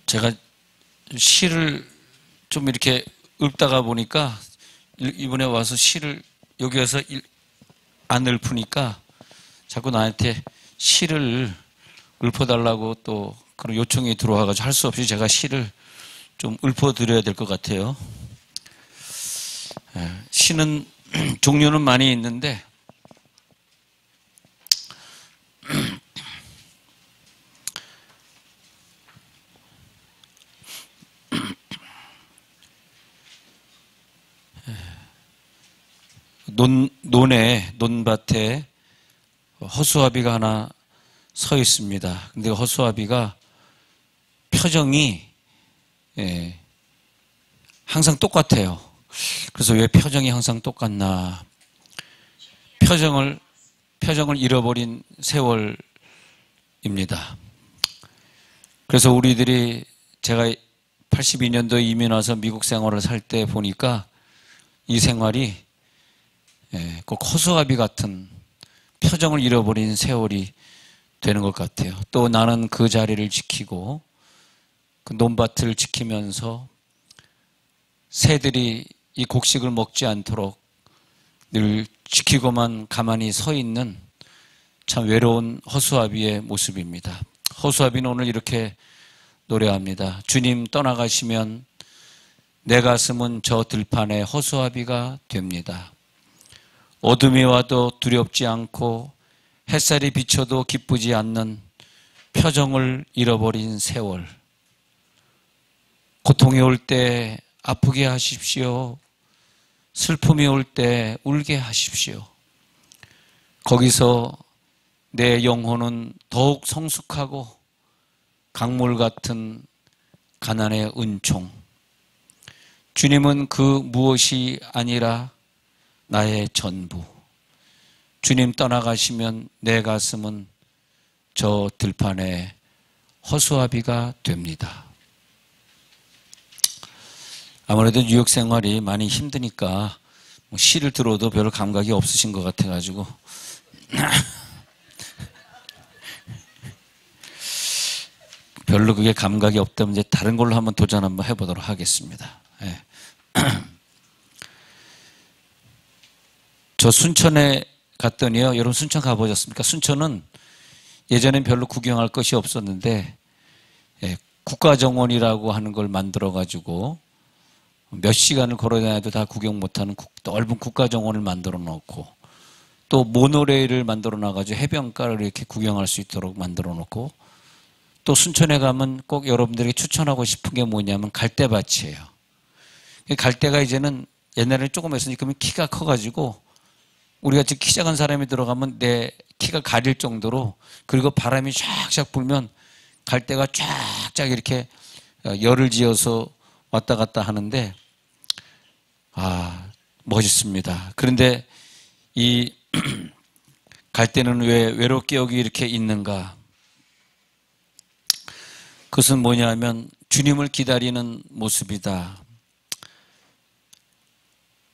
제가 시를 좀 이렇게 읊다가 보니까 이번에 와서 시를 여기 와서 안 읊으니까 자꾸 나한테 시를 읊어달라고 또 그런 요청이 들어와가지고 할 수 없이 제가 시를 좀 읊어드려야 될 것 같아요. 시는 종류는 많이 있는데 논밭에 허수아비가 하나 서 있습니다. 근데 허수아비가 표정이 항상 똑같아요. 그래서 왜 표정이 항상 똑같나? 표정을 잃어버린 세월입니다. 그래서 우리들이 제가 82년도에 이민 와서 미국 생활을 살 때 보니까 이 생활이 꼭 허수아비 같은 표정을 잃어버린 세월이 되는 것 같아요. 또 나는 그 자리를 지키고 그 논밭을 지키면서 새들이 이 곡식을 먹지 않도록 늘 지키고만 가만히 서 있는 참 외로운 허수아비의 모습입니다. 허수아비는 오늘 이렇게 노래합니다. 주님 떠나가시면 내 가슴은 저 들판에 허수아비가 됩니다. 어둠이 와도 두렵지 않고 햇살이 비쳐도 기쁘지 않는 표정을 잃어버린 세월. 고통이 올 때 아프게 하십시오. 슬픔이 올 때 울게 하십시오. 거기서 내 영혼은 더욱 성숙하고 강물 같은 가난의 은총. 주님은 그 무엇이 아니라 나의 전부. 주님 떠나가시면 내 가슴은 저 들판에 허수아비가 됩니다. 아무래도 뉴욕 생활이 많이 힘드니까 시를 들어도 별 감각이 없으신 것 같아가지고 별로 그게 감각이 없다면 이제 다른 걸로 한번 도전 한번 해보도록 하겠습니다. 네. 저 순천에 갔더니요. 여러분 순천 가보셨습니까? 순천은 예전엔 별로 구경할 것이 없었는데 국가정원이라고 하는 걸 만들어가지고 몇 시간을 걸어다녀도 다 구경 못하는 넓은 국가정원을 만들어 놓고 또 모노레일을 만들어 놔가지고 해변가를 이렇게 구경할 수 있도록 만들어 놓고 또 순천에 가면 꼭 여러분들에게 추천하고 싶은 게 뭐냐면 갈대밭이에요. 갈대가 이제는 옛날에는 조금 했으니까 키가 커가지고 우리가 지금 키 작은 사람이 들어가면 내 키가 가릴 정도로 그리고 바람이 쫙쫙 불면 갈대가 쫙쫙 이렇게 열을 지어서 왔다 갔다 하는데 멋있습니다. 그런데 이 갈대는 왜 외롭게 여기 이렇게 있는가? 그것은 뭐냐면 주님을 기다리는 모습이다.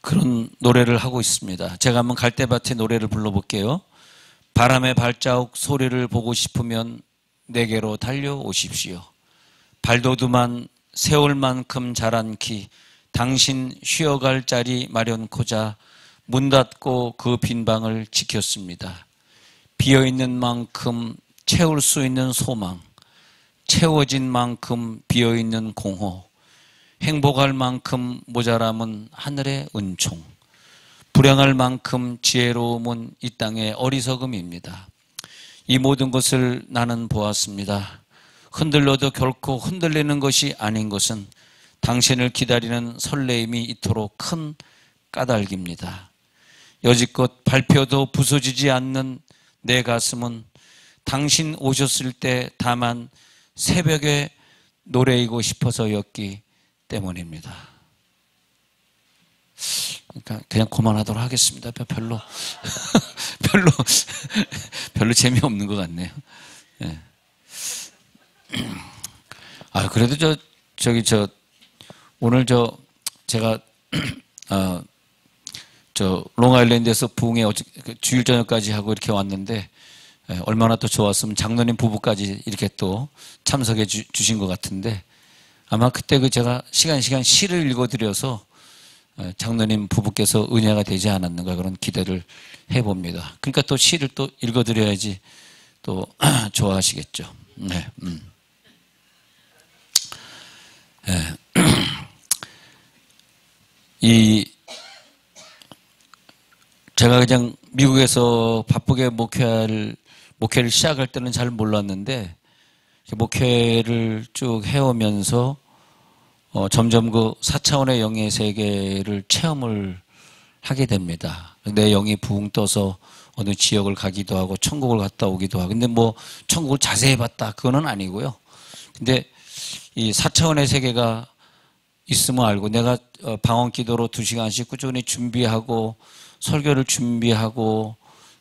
그런 노래를 하고 있습니다. 제가 한번 갈대밭의 노래를 불러볼게요. 바람의 발자국 소리를 보고 싶으면 내게로 달려오십시오. 발돋움한 세월만큼 자란 키 당신 쉬어갈 자리 마련코자 문 닫고 그 빈 방을 지켰습니다. 비어있는 만큼 채울 수 있는 소망, 채워진 만큼 비어있는 공허, 행복할 만큼 모자람은 하늘의 은총, 불행할 만큼 지혜로움은 이 땅의 어리석음입니다. 이 모든 것을 나는 보았습니다. 흔들려도 결코 흔들리는 것이 아닌 것은 당신을 기다리는 설레임이 이토록 큰 까닭입니다. 여지껏 밟혀도 부서지지 않는 내 가슴은 당신 오셨을 때 다만 새벽에 노래이고 싶어서였기 때문입니다. 그러니까 그냥 그만하도록 하겠습니다. 별로 재미없는 것 같네요. 네. 그래도 오늘 제가 롱아일랜드에서 부흥회 주일 저녁까지 하고 이렇게 왔는데 얼마나 또 좋았으면 장로님 부부까지 이렇게 또 참석해 주신 것 같은데, 아마 그때 제가 시간 시를 읽어드려서 장로님 부부께서 은혜가 되지 않았는가 그런 기대를 해봅니다. 그러니까 또 시를 또 읽어드려야지 또 좋아하시겠죠. 네. 네. 제가 그냥 미국에서 바쁘게 목회를 시작할 때는 잘 몰랐는데, 목회를 쭉 해오면서 점점 그 4차원의 영의 세계를 체험을 하게 됩니다. 내 영이 붕 떠서 어느 지역을 가기도 하고 천국을 갔다 오기도 하고. 근데 뭐 천국을 자세히 봤다 그거는 아니고요. 근데 이 4차원의 세계가 있음을 알고, 내가 방언 기도로 2시간씩 꾸준히 준비하고 설교를 준비하고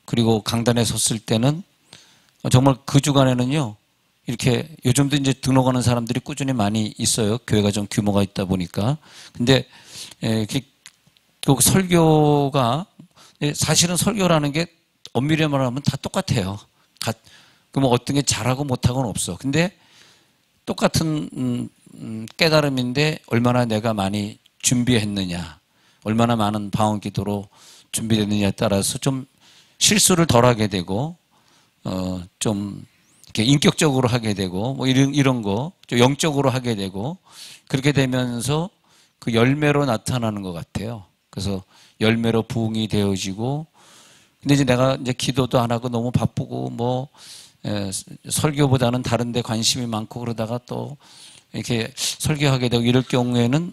그리고 강단에 섰을 때는 정말 그 주간에는요, 이렇게 요즘도 이제 등록하는 사람들이 꾸준히 많이 있어요. 교회가 좀 규모가 있다 보니까. 근데 그 설교가, 사실은 설교라는 게 엄밀히 말하면 다 똑같아요. 그럼 어떤 게 잘하고 못하고는 없어. 근데 똑같은 깨달음인데 얼마나 내가 많이 준비했느냐, 얼마나 많은 방언 기도로 준비됐느냐에 따라서 좀 실수를 덜 하게 되고, 좀 이렇게 인격적으로 하게 되고, 뭐 이런 거, 좀 영적으로 하게 되고, 그렇게 되면서 그 열매로 나타나는 것 같아요. 그래서 열매로 부흥이 되어지고, 근데 이제 내가 이제 기도도 안 하고 너무 바쁘고, 뭐, 설교보다는 다른 데 관심이 많고 그러다가 또 이렇게 설교하게 되고 이럴 경우에는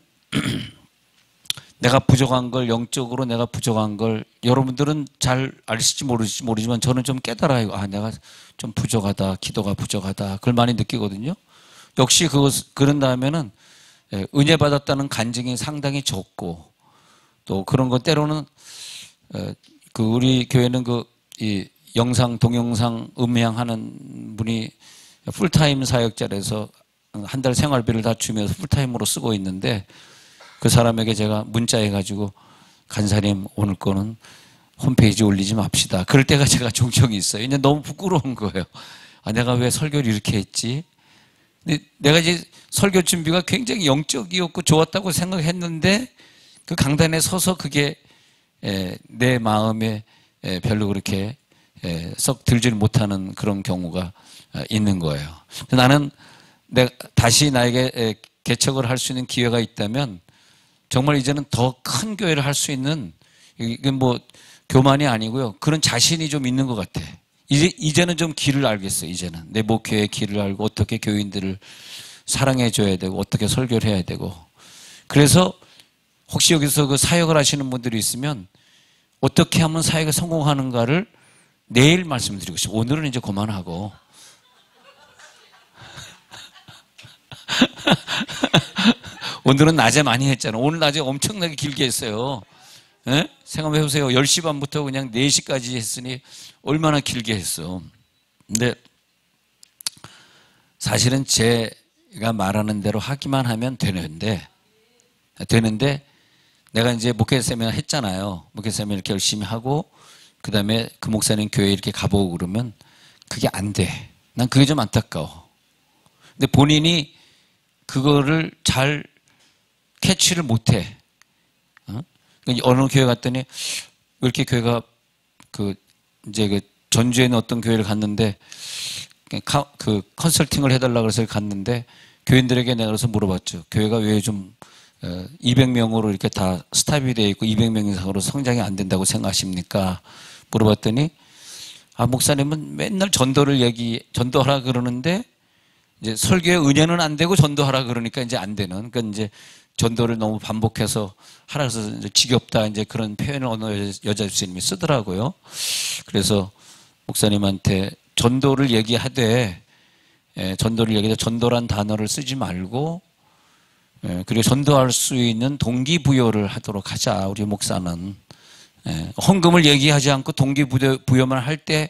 내가 부족한 걸, 영적으로 내가 부족한 걸, 여러분들은 잘 아실지 모르지만 저는 좀 깨달아요. 아, 내가 좀 부족하다, 기도가 부족하다, 그걸 많이 느끼거든요. 역시 그런 다음에는 은혜 받았다는 간증이 상당히 적고, 또 그런 것 때로는 우리 교회는 이 영상, 동영상, 음향하는 분이 풀타임 사역자라서 한 달 생활비를 다 주면서 풀타임으로 쓰고 있는데, 그 사람에게 제가 문자해가지고, 간사님 오늘 거는 홈페이지에 올리지 맙시다. 그럴 때가 제가 종종 있어요. 이제 너무 부끄러운 거예요. 아, 내가 왜 설교를 이렇게 했지? 근데 내가 이제 설교 준비가 굉장히 영적이었고 좋았다고 생각했는데, 그 강단에 서서 그게 내 마음에 별로 그렇게 썩 들질 못하는 그런 경우가 있는 거예요. 나는 다시 나에게 개척을 할 수 있는 기회가 있다면 정말 이제는 더 큰 교회를 할 수 있는, 이건 뭐 교만이 아니고요, 그런 자신이 좀 있는 것 같아. 이제는 좀 길을 알겠어요. 이제는 내 목회의 길을 알고 어떻게 교인들을 사랑해 줘야 되고 어떻게 설교를 해야 되고. 그래서 혹시 여기서 그 사역을 하시는 분들이 있으면 어떻게 하면 사역에 성공하는가를 내일 말씀드리고 싶어요. 오늘은 이제 그만하고. 오늘은 낮에 많이 했잖아. 오늘 낮에 엄청나게 길게 했어요. 생각해 보세요. 10시 반부터 그냥 4시까지 했으니 얼마나 길게 했어. 근데 사실은 제가 말하는 대로 하기만 하면 되는데 내가 이제 목회 세미나 했잖아요. 목회 세미나 이렇게 열심히 하고 그 다음에 그 목사님 교회 이렇게 가보고 그러면 그게 안 돼. 난 그게 좀 안타까워. 근데 본인이 그거를 잘 캐치를 못해. 어느 교회 갔더니 왜 이렇게 교회가 이제 전주에 있는 어떤 교회를 갔는데 그 컨설팅을 해달라고 해서 갔는데 교인들에게 내가 그래서 물어봤죠. 교회가 왜 좀 200명으로 이렇게 다 스탑이 되어 있고 200명 이상으로 성장이 안 된다고 생각하십니까? 물어봤더니 목사님은 맨날 전도하라 그러는데 이제 설교의 은혜는 안 되고 전도하라 그러니까 이제 안 되는. 그러니까 이제 전도를 너무 반복해서 하라 해서 이제 지겹다, 이제 그런 표현을 어느 여자 집사님이 쓰더라고요. 그래서 목사님한테 전도를 얘기하되 전도란 단어를 쓰지 말고 그리고 전도할 수 있는 동기부여를 하도록 하자. 우리 목사는 헌금을 얘기하지 않고 동기부여만 할 때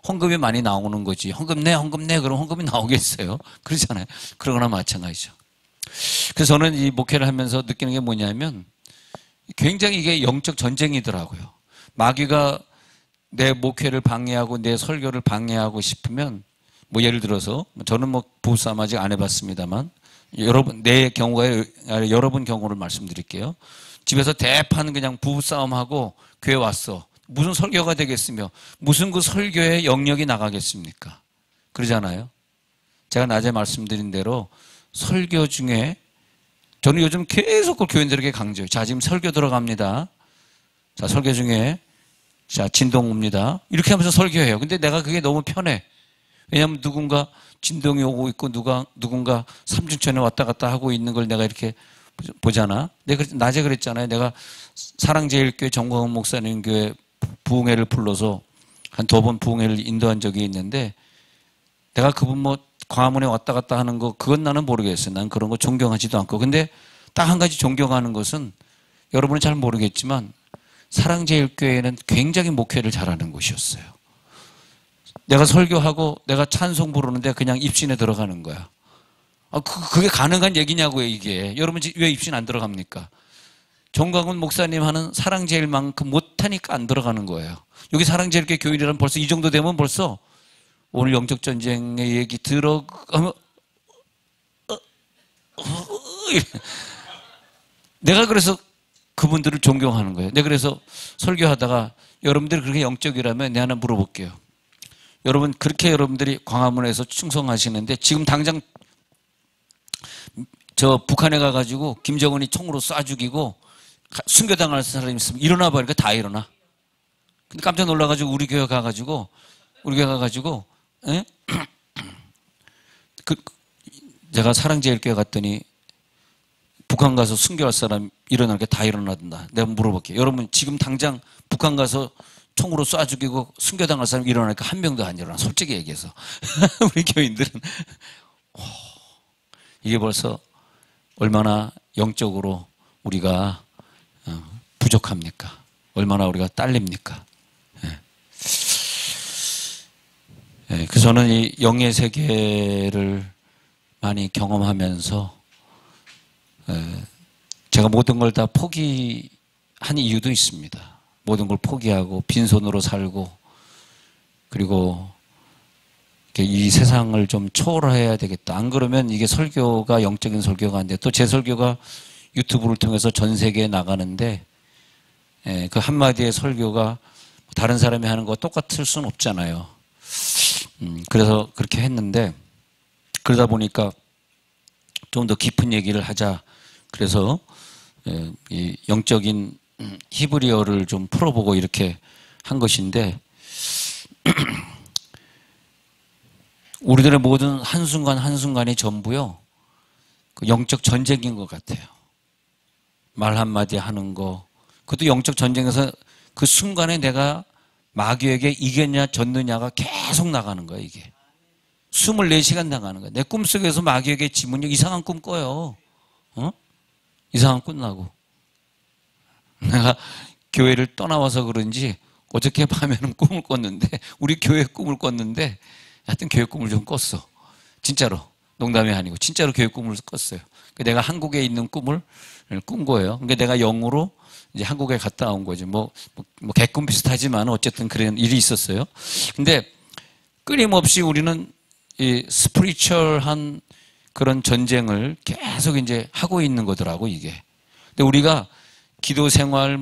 헌금이 많이 나오는 거지. 헌금 내 그럼 헌금이 나오겠어요? 그렇잖아요. 그러거나 마찬가지죠. 그래서 저는 이 목회를 하면서 느끼는 게 뭐냐면 굉장히 이게 영적 전쟁이더라고요. 마귀가 내 목회를 방해하고 내 설교를 방해하고 싶으면 뭐 예를 들어서 저는 뭐 부부싸움 아직 안 해봤습니다만 여러분 내 경우가 여러분 경우를 말씀드릴게요. 집에서 대판 그냥 부부싸움하고 교회 왔어. 무슨 설교가 되겠으며 무슨 그 설교의 영역이 나가겠습니까? 그러잖아요. 제가 낮에 말씀드린 대로 설교 중에 저는 요즘 계속 그 교인들에게 강조해요. 자, 지금 설교 들어갑니다. 자, 설교 중에 자, 진동 옵니다. 이렇게 하면서 설교해요. 근데 내가 그게 너무 편해. 왜냐하면 누군가 진동이 오고 있고 누군가 3주 전에 왔다 갔다 하고 있는 걸 내가 이렇게 보잖아. 내가 낮에 그랬잖아요. 내가 사랑제일교회 정광훈 목사님 교회 부흥회를 불러서 한 2번 부흥회를 인도한 적이 있는데 내가 그분 뭐 광화문에 왔다 갔다 하는 거 그건 나는 모르겠어요. 난 그런 거 존경하지도 않고. 근데 딱 한 가지 존경하는 것은 여러분은 잘 모르겠지만 사랑제일교회는 굉장히 목회를 잘하는 곳이었어요. 내가 설교하고 내가 찬송 부르는데 그냥 입신에 들어가는 거야. 그게 가능한 얘기냐고요, 이게. 여러분 왜 입신 안 들어갑니까? 정광훈 목사님 하는 사랑제일만큼 못하니까 안 들어가는 거예요. 여기 사랑제일교회 교인이라면 벌써 이 정도 되면 벌써 오늘 영적 전쟁의 얘기 들어가면 내가 그래서 그분들을 존경하는 거예요. 내가 그래서 설교하다가 여러분들이 그렇게 영적이라면 내가 하나 물어볼게요. 여러분 그렇게 여러분들이 광화문에서 충성하시는데 지금 당장 저 북한에 가가지고 김정은이 총으로 쏴 죽이고 순교당할 사람이 있으면 일어나 보니까 다 일어나. 근데 깜짝 놀라가지고 우리 교회 가가지고 에? 제가 사랑제일교회 갔더니 북한 가서 순교할 사람 일어나니까 다 일어나던다. 내가 물어볼게요. 여러분 지금 당장 북한 가서 총으로 쏴 죽이고 순교당할 사람 일어나니까 한 명도 안 일어나. 솔직히 얘기해서 우리 교인들은 이게 벌써 얼마나 영적으로 우리가 부족합니까? 얼마나 우리가 딸립니까? 그래서 저는 이 영의 세계를 많이 경험하면서 제가 모든 걸 다 포기한 이유도 있습니다. 모든 걸 포기하고 빈손으로 살고 그리고 이 세상을 좀 초월해야 되겠다. 안 그러면 이게 설교가 영적인 설교가 안 돼. 또 제 설교가 유튜브를 통해서 전 세계에 나가는데 그 한마디의 설교가 다른 사람이 하는 거와 똑같을 수는 없잖아요. 그래서 그렇게 했는데 그러다 보니까 좀 더 깊은 얘기를 하자. 그래서 이 영적인 히브리어를 좀 풀어보고 이렇게 한 것인데 우리들의 모든 한순간 한순간이 전부요 그 영적 전쟁인 것 같아요. 말 한마디 하는 거 그것도 영적 전쟁에서 그 순간에 내가 마귀에게 이겼냐 졌느냐가 계속 나가는 거야. 이게 24시간 나가는 거야. 내 꿈속에서 마귀에게 지면 이상한 꿈 꿔요. 이상한 꿈 나고 내가 교회를 떠나와서 그런지 어저께 밤에는 꿈을 꿨는데 우리 교회 꿈을 꿨는데 하여튼 교회 꿈을 좀 꿨어. 진짜로 농담이 아니고 진짜로 교회 꿈을 꿨어요. 내가 한국에 있는 꿈을 꾼 거예요. 그러니까 내가 영으로 이제 한국에 갔다 온 거지. 뭐 개꿈 비슷하지만 어쨌든 그런 일이 있었어요. 근데 끊임없이 우리는 이 스피리추얼한 그런 전쟁을 계속 이제 하고 있는 거더라고 이게. 근데 우리가 기도 생활,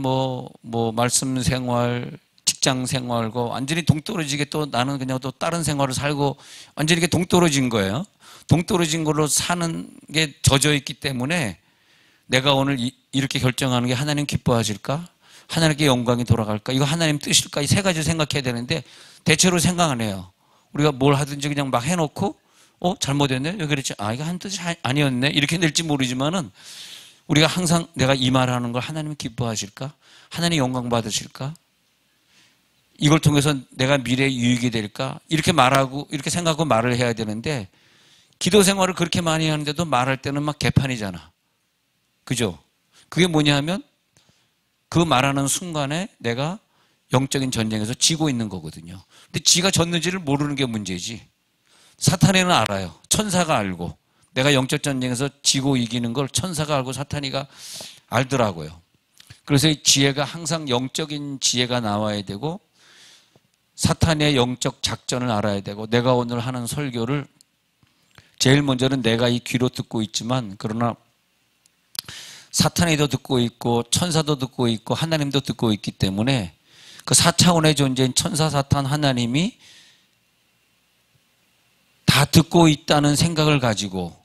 말씀 생활, 직장 생활과 완전히 동떨어지게 또 나는 그냥 또 다른 생활을 살고 완전히 이렇게 동떨어진 거예요. 동떨어진 걸로 사는 게 젖어 있기 때문에 내가 오늘 이렇게 결정하는 게 하나님 기뻐하실까? 하나님께 영광이 돌아갈까? 이거 하나님 뜻일까? 이 세 가지 생각해야 되는데 대체로 생각 안 해요. 우리가 뭘 하든지 그냥 막 해놓고 잘못했네? 왜 그랬지? 이거 하나님 뜻이 아니었네? 이렇게 될지 모르지만은 우리가 항상 내가 이 말하는 걸 하나님 기뻐하실까? 하나님 영광 받으실까? 이걸 통해서 내가 미래에 유익이 될까? 이렇게 말하고 이렇게 생각하고 말을 해야 되는데 기도 생활을 그렇게 많이 하는데도 말할 때는 막 개판이잖아. 그죠? 그게 뭐냐 하면 그 말하는 순간에 내가 영적인 전쟁에서 지고 있는 거거든요. 근데 지가 졌는지를 모르는 게 문제지. 사탄에는 알아요. 천사가 알고. 내가 영적 전쟁에서 지고 이기는 걸 천사가 알고 사탄이가 알더라고요. 그래서 이 지혜가 항상 영적인 지혜가 나와야 되고 사탄의 영적 작전을 알아야 되고, 내가 오늘 하는 설교를 제일 먼저는 내가 이 귀로 듣고 있지만, 그러나 사탄이도 듣고 있고 천사도 듣고 있고 하나님도 듣고 있기 때문에 그 4차원의 존재인 천사, 사탄, 하나님이 다 듣고 있다는 생각을 가지고,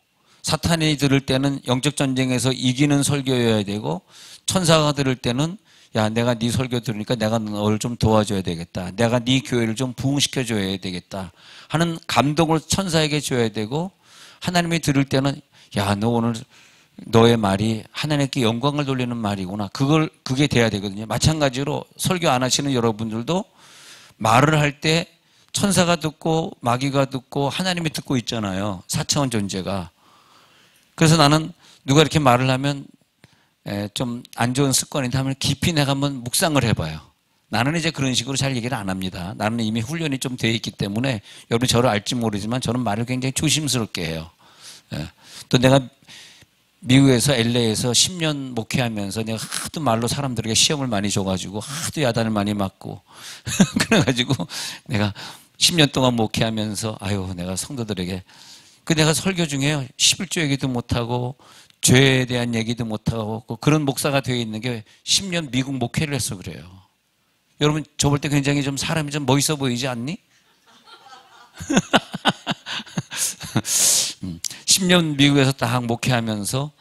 사탄이 들을 때는 영적 전쟁에서 이기는 설교여야 되고, 천사가 들을 때는 야, 내가 네 설교 들으니까 내가 너를 좀 도와줘야 되겠다, 내가 네 교회를 좀 부흥시켜줘야 되겠다 하는 감동을 천사에게 줘야 되고, 하나님이 들을 때는 야, 너 오늘 너의 말이 하나님께 영광을 돌리는 말이구나, 그게 돼야 되거든요. 마찬가지로 설교 안 하시는 여러분들도 말을 할 때 천사가 듣고 마귀가 듣고 하나님이 듣고 있잖아요. 4차원 존재가. 그래서 나는 누가 이렇게 말을 하면 좀 안 좋은 습관인데 하면 깊이 내가 한번 묵상을 해봐요. 나는 이제 그런 식으로 잘 얘기를 안 합니다. 나는 이미 훈련이 좀 돼 있기 때문에, 여러분이 저를 알지 모르지만 저는 말을 굉장히 조심스럽게 해요. 또 내가 미국에서 LA에서 10년 목회하면서 내가 하도 말로 사람들에게 시험을 많이 줘가지고 하도 야단을 많이 맞고 그래가지고 내가 10년 동안 목회하면서 아유, 내가 성도들에게 내가 설교 중에 11조 얘기도 못하고 죄에 대한 얘기도 못하고 그런 목사가 되어 있는 게 10년 미국 목회를 해서 그래요. 여러분, 저 볼 때 굉장히 좀 사람이 좀 멋있어 보이지 않니? 10년 미국에서 딱 목회하면서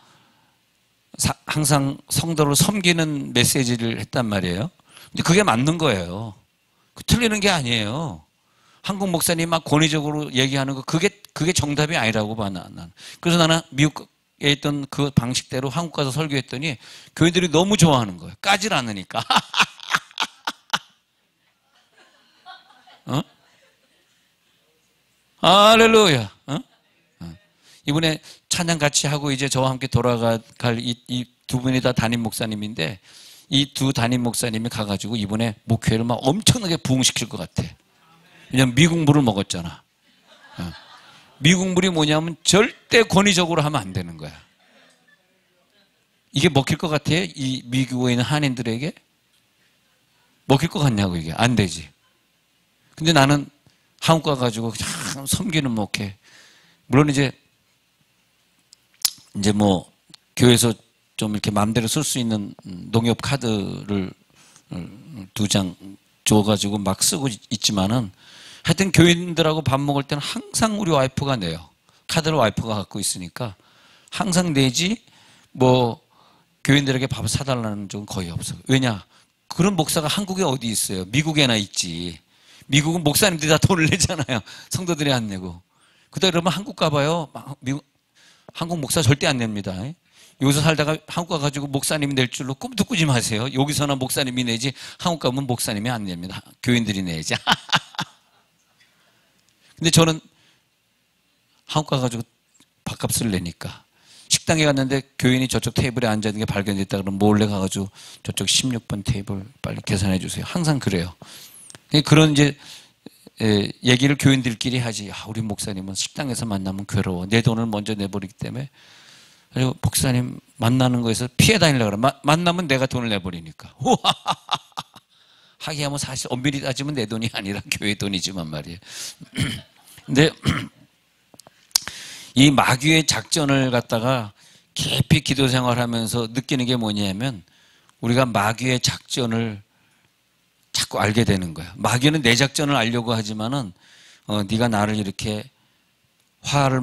항상 성도를 섬기는 메시지를 했단 말이에요. 근데 그게 맞는 거예요. 틀리는 게 아니에요. 한국 목사님 막 권위적으로 얘기하는 거, 그게 정답이 아니라고 봐, 난. 그래서 나는 미국에 있던 그 방식대로 한국 가서 설교했더니 교인들이 너무 좋아하는 거예요. 까질 않으니까. 어? 할렐루야. 어? 이번에 찬양 같이 하고 이제 저와 함께 돌아갈 이 두 분이 다 담임 목사님인데, 이 두 담임 목사님이 가가지고 이번에 목회를 막 엄청나게 부흥시킬 것 같아. 왜냐면 미국 물을 먹었잖아. 미국 물이 뭐냐면 절대 권위적으로 하면 안 되는 거야. 이게 먹힐 것 같아? 이 미국에 있는 한인들에게? 먹힐 것 같냐고. 이게 안 되지. 근데 나는 한국 가가지고 그냥 섬기는 목회. 물론 이제 뭐 교회에서 좀 이렇게 마음대로 쓸 수 있는 농협 카드를 2장 줘가지고 막 쓰고 있지만은, 하여튼 교인들하고 밥 먹을 때는 항상 우리 와이프가 내요. 카드를 와이프가 갖고 있으니까 항상 내지, 뭐 교인들에게 밥을 사달라는 적은 거의 없어요. 왜냐? 그런 목사가 한국에 어디 있어요? 미국에나 있지. 미국은 목사님들이 다 돈을 내잖아요. 성도들이 안 내고. 그때 여러분 한국 가봐요. 한국 목사 절대 안 냅니다. 여기서 살다가 한국 가가지고 목사님이 낼 줄로 꿈도 꾸지 마세요. 여기서나 목사님이 내지, 한국 가면 목사님이 안 냅니다. 교인들이 내지. 근데 저는 한국 가가지고 밥값을 내니까, 식당에 갔는데 교인이 저쪽 테이블에 앉아있는 게 발견됐다 그러면 몰래 가가지고 저쪽 16번 테이블 빨리 계산해 주세요. 항상 그래요. 그런 이제 얘기를 교인들끼리 하지. 우리 목사님은 식당에서 만나면 괴로워. 내 돈을 먼저 내버리기 때문에. 그리고 목사님 만나는 거에서 피해 다니려고 그래. 만나면 내가 돈을 내버리니까. 하기야 뭐 사실 엄밀히 따지면 내 돈이 아니라 교회 돈이지만 말이에요. 근데 이 마귀의 작전을 갖다가 깊이 기도 생활하면서 느끼는 게 뭐냐면, 우리가 마귀의 작전을 자꾸 알게 되는 거야. 마귀는 내 작전을 알려고 하지만은 네가 나를 이렇게 화를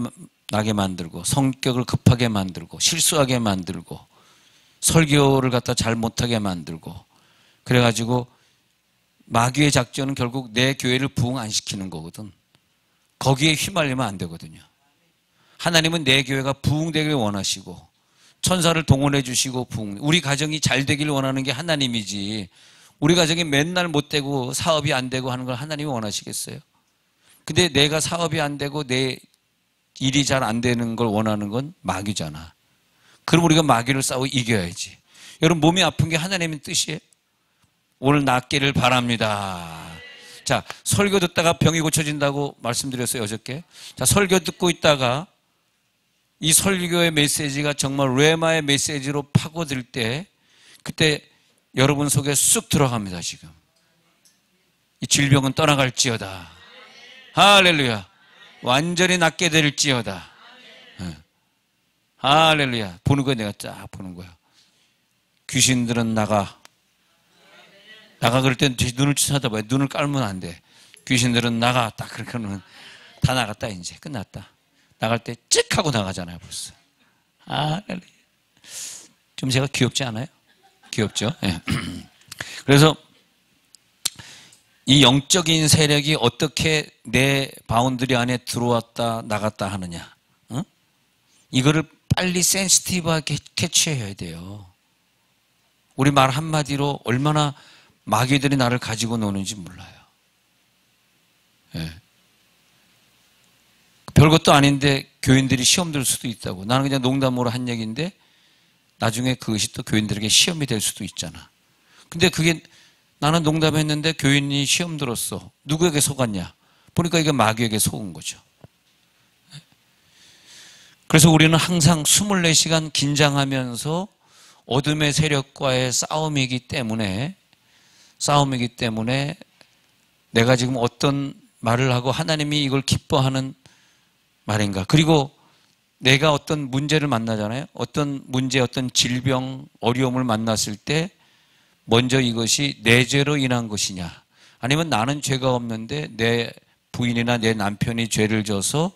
나게 만들고 성격을 급하게 만들고 실수하게 만들고 설교를 갖다 잘 못하게 만들고, 그래가지고 마귀의 작전은 결국 내 교회를 부흥 안 시키는 거거든. 거기에 휘말리면 안 되거든요. 하나님은 내 교회가 부흥되길 원하시고 천사를 동원해 주시고 우리 가정이 잘 되길 원하는 게 하나님이지, 우리 가정이 맨날 못 되고 사업이 안 되고 하는 걸 하나님이 원하시겠어요? 근데 내가 사업이 안 되고 내 일이 잘 안 되는 걸 원하는 건 마귀잖아. 그럼 우리가 마귀를 싸워 이겨야지. 여러분, 몸이 아픈 게 하나님의 뜻이에요. 오늘 낫기를 바랍니다. 자, 설교 듣다가 병이 고쳐진다고 말씀드렸어요, 어저께. 자, 설교 듣고 있다가 이 설교의 메시지가 정말 레마의 메시지로 파고들 때, 그때 여러분 속에 쑥 들어갑니다, 지금. 이 질병은 떠나갈지어다. 할렐루야. 완전히 낫게 될지어다. 할렐루야. 보는 거야. 내가 쫙 보는 거야. 귀신들은 나가. 그럴 땐 눈을 쳐다봐요. 눈을 깔면 안 돼. 귀신들은 나가. 딱 그렇게 하면 다 나갔다. 이제 끝났다. 나갈 때 찍 하고 나가잖아요. 벌써. 할렐루야. 좀 제가 귀엽지 않아요? 귀엽죠? 네. 그래서 이 영적인 세력이 어떻게 내 바운드리 안에 들어왔다 나갔다 하느냐, 이거를 빨리 센시티브하게 캐치해야 돼요. 우리 말 한마디로 얼마나 마귀들이 나를 가지고 노는지 몰라요. 네. 별것도 아닌데 교인들이 시험 들 수도 있다고. 나는 그냥 농담으로 한 얘기인데 나중에 그것이 또 교인들에게 시험이 될 수도 있잖아. 근데 그게 나는 농담했는데 교인이 시험 들었어. 누구에게 속았냐? 보니까 이게 마귀에게 속은 거죠. 그래서 우리는 항상 24시간 긴장하면서 어둠의 세력과의 싸움이기 때문에 내가 지금 어떤 말을 하고 하나님이 이걸 기뻐하는 말인가. 그리고 내가 어떤 문제를 만나잖아요. 어떤 문제, 어떤 질병, 어려움을 만났을 때 먼저 이것이 내 죄로 인한 것이냐, 아니면 나는 죄가 없는데 내 부인이나 내 남편이 죄를 져서,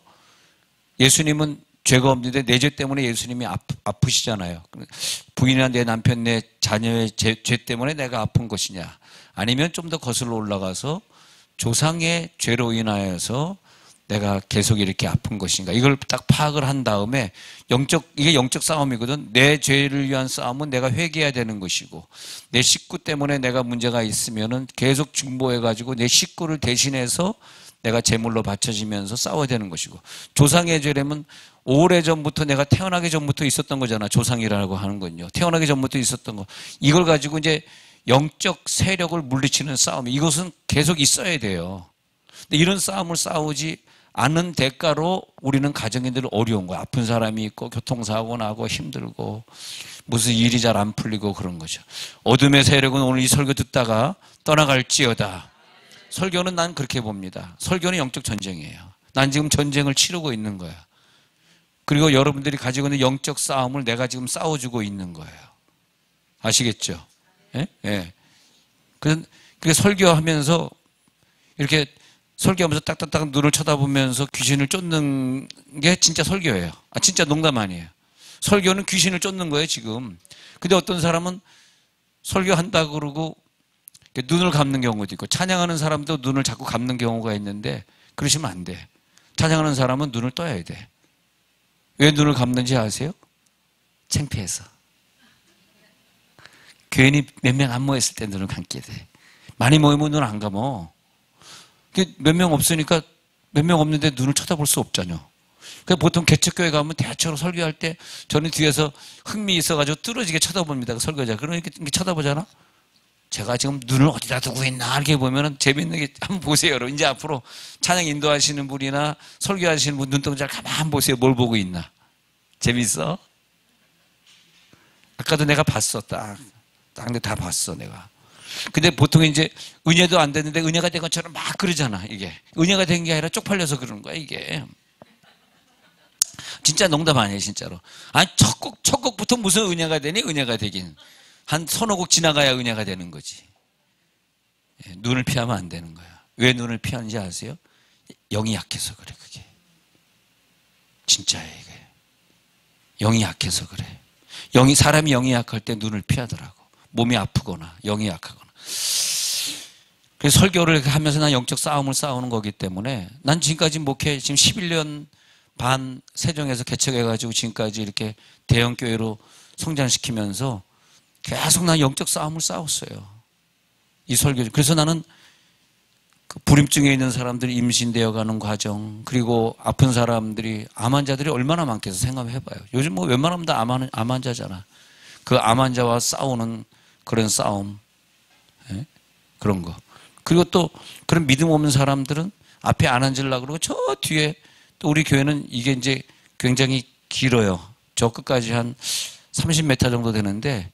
예수님은 죄가 없는데 내 죄 때문에 예수님이 아프시잖아요. 부인이나 내 남편, 내 자녀의 죄 때문에 내가 아픈 것이냐, 아니면 좀 더 거슬러 올라가서 조상의 죄로 인하여서 내가 계속 이렇게 아픈 것인가, 이걸 딱 파악을 한 다음에 이게 영적 싸움이거든. 내 죄를 위한 싸움은 내가 회개해야 되는 것이고, 내 식구 때문에 내가 문제가 있으면은 계속 중보해가지고 내 식구를 대신해서 내가 제물로 바쳐지면서 싸워야 되는 것이고, 조상의 죄라면 오래전부터 내가 태어나기 전부터 있었던 거잖아. 조상이라고 하는 건요. 태어나기 전부터 있었던 거. 이걸 가지고 이제 영적 세력을 물리치는 싸움, 이것은 계속 있어야 돼요. 근데 이런 싸움을 싸우지 않는 대가로 우리는 가정이 늘 어려운 거야. 아픈 사람이 있고 교통사고 나고 힘들고 무슨 일이 잘 안 풀리고 그런 거죠. 어둠의 세력은 오늘 이 설교 듣다가 떠나갈지어다. 설교는 난 그렇게 봅니다. 설교는 영적 전쟁이에요. 난 지금 전쟁을 치르고 있는 거야. 그리고 여러분들이 가지고 있는 영적 싸움을 내가 지금 싸워주고 있는 거예요. 아시겠죠? 예? 예. 그래서 설교하면서 이렇게 설교하면서 딱딱딱 눈을 쳐다보면서 귀신을 쫓는 게 진짜 설교예요. 진짜 농담 아니에요. 설교는 귀신을 쫓는 거예요, 지금. 근데 어떤 사람은 설교한다 그러고 눈을 감는 경우도 있고, 찬양하는 사람도 눈을 자꾸 감는 경우가 있는데 그러시면 안 돼. 찬양하는 사람은 눈을 떠야 돼. 왜 눈을 감는지 아세요? 창피해서. 괜히 몇 명 안 모였을 때 눈을 감게 돼. 많이 모이면 눈을 안 감어. 몇 명 없으니까, 몇 명 없는데 눈을 쳐다볼 수 없잖아요. 그러니까 보통 개척교회 가면 대처로 설교할 때 저는 뒤에서 흥미 있어가지고 뚫어지게 쳐다봅니다. 설교자. 그러니까 이렇게 쳐다보잖아. 제가 지금 눈을 어디다 두고 있나 이렇게 보면은 재밌는 게, 한번 보세요, 여러분. 이제 앞으로 찬양 인도하시는 분이나 설교하시는 분 눈동자를 가만 보세요. 뭘 보고 있나. 재밌어? 아까도 내가 봤어. 딱 근데 다 봤어, 내가. 근데 보통 이제 은혜도 안 됐는데 은혜가 된 것처럼 막 그러잖아, 이게. 은혜가 된 게 아니라 쪽팔려서 그러는 거야, 이게. 진짜 농담 아니에요, 진짜로. 아니, 첫 곡부터 무슨 은혜가 되니? 은혜가 되긴. 한 서너 곡 지나가야 은혜가 되는 거지. 눈을 피하면 안 되는 거야. 왜 눈을 피하는지 아세요? 영이 약해서 그래, 그게. 진짜예요, 이게. 영이 약해서 그래. 사람이 영이 약할 때 눈을 피하더라고. 몸이 아프거나, 영이 약하거나. 그래서 설교를 하면서 난 영적 싸움을 싸우는 거기 때문에, 난 지금까지 목회, 지금 11년 반 세종에서 개척해가지고 지금까지 이렇게 대형교회로 성장시키면서 계속 난 영적 싸움을 싸웠어요. 이 설교. 그래서 나는 그 불임증에 있는 사람들이 임신되어 가는 과정, 그리고 아픈 사람들이, 암 환자들이 얼마나 많겠어 생각해봐요. 요즘 뭐 웬만하면 다 암 환자잖아. 그 암 환자와 싸우는 그런 싸움, 예? 그런 거. 그리고 또 그런 믿음 없는 사람들은 앞에 안 앉으려고 그러고 저 뒤에, 또 우리 교회는 이게 이제 굉장히 길어요. 저 끝까지 한 30m 정도 되는데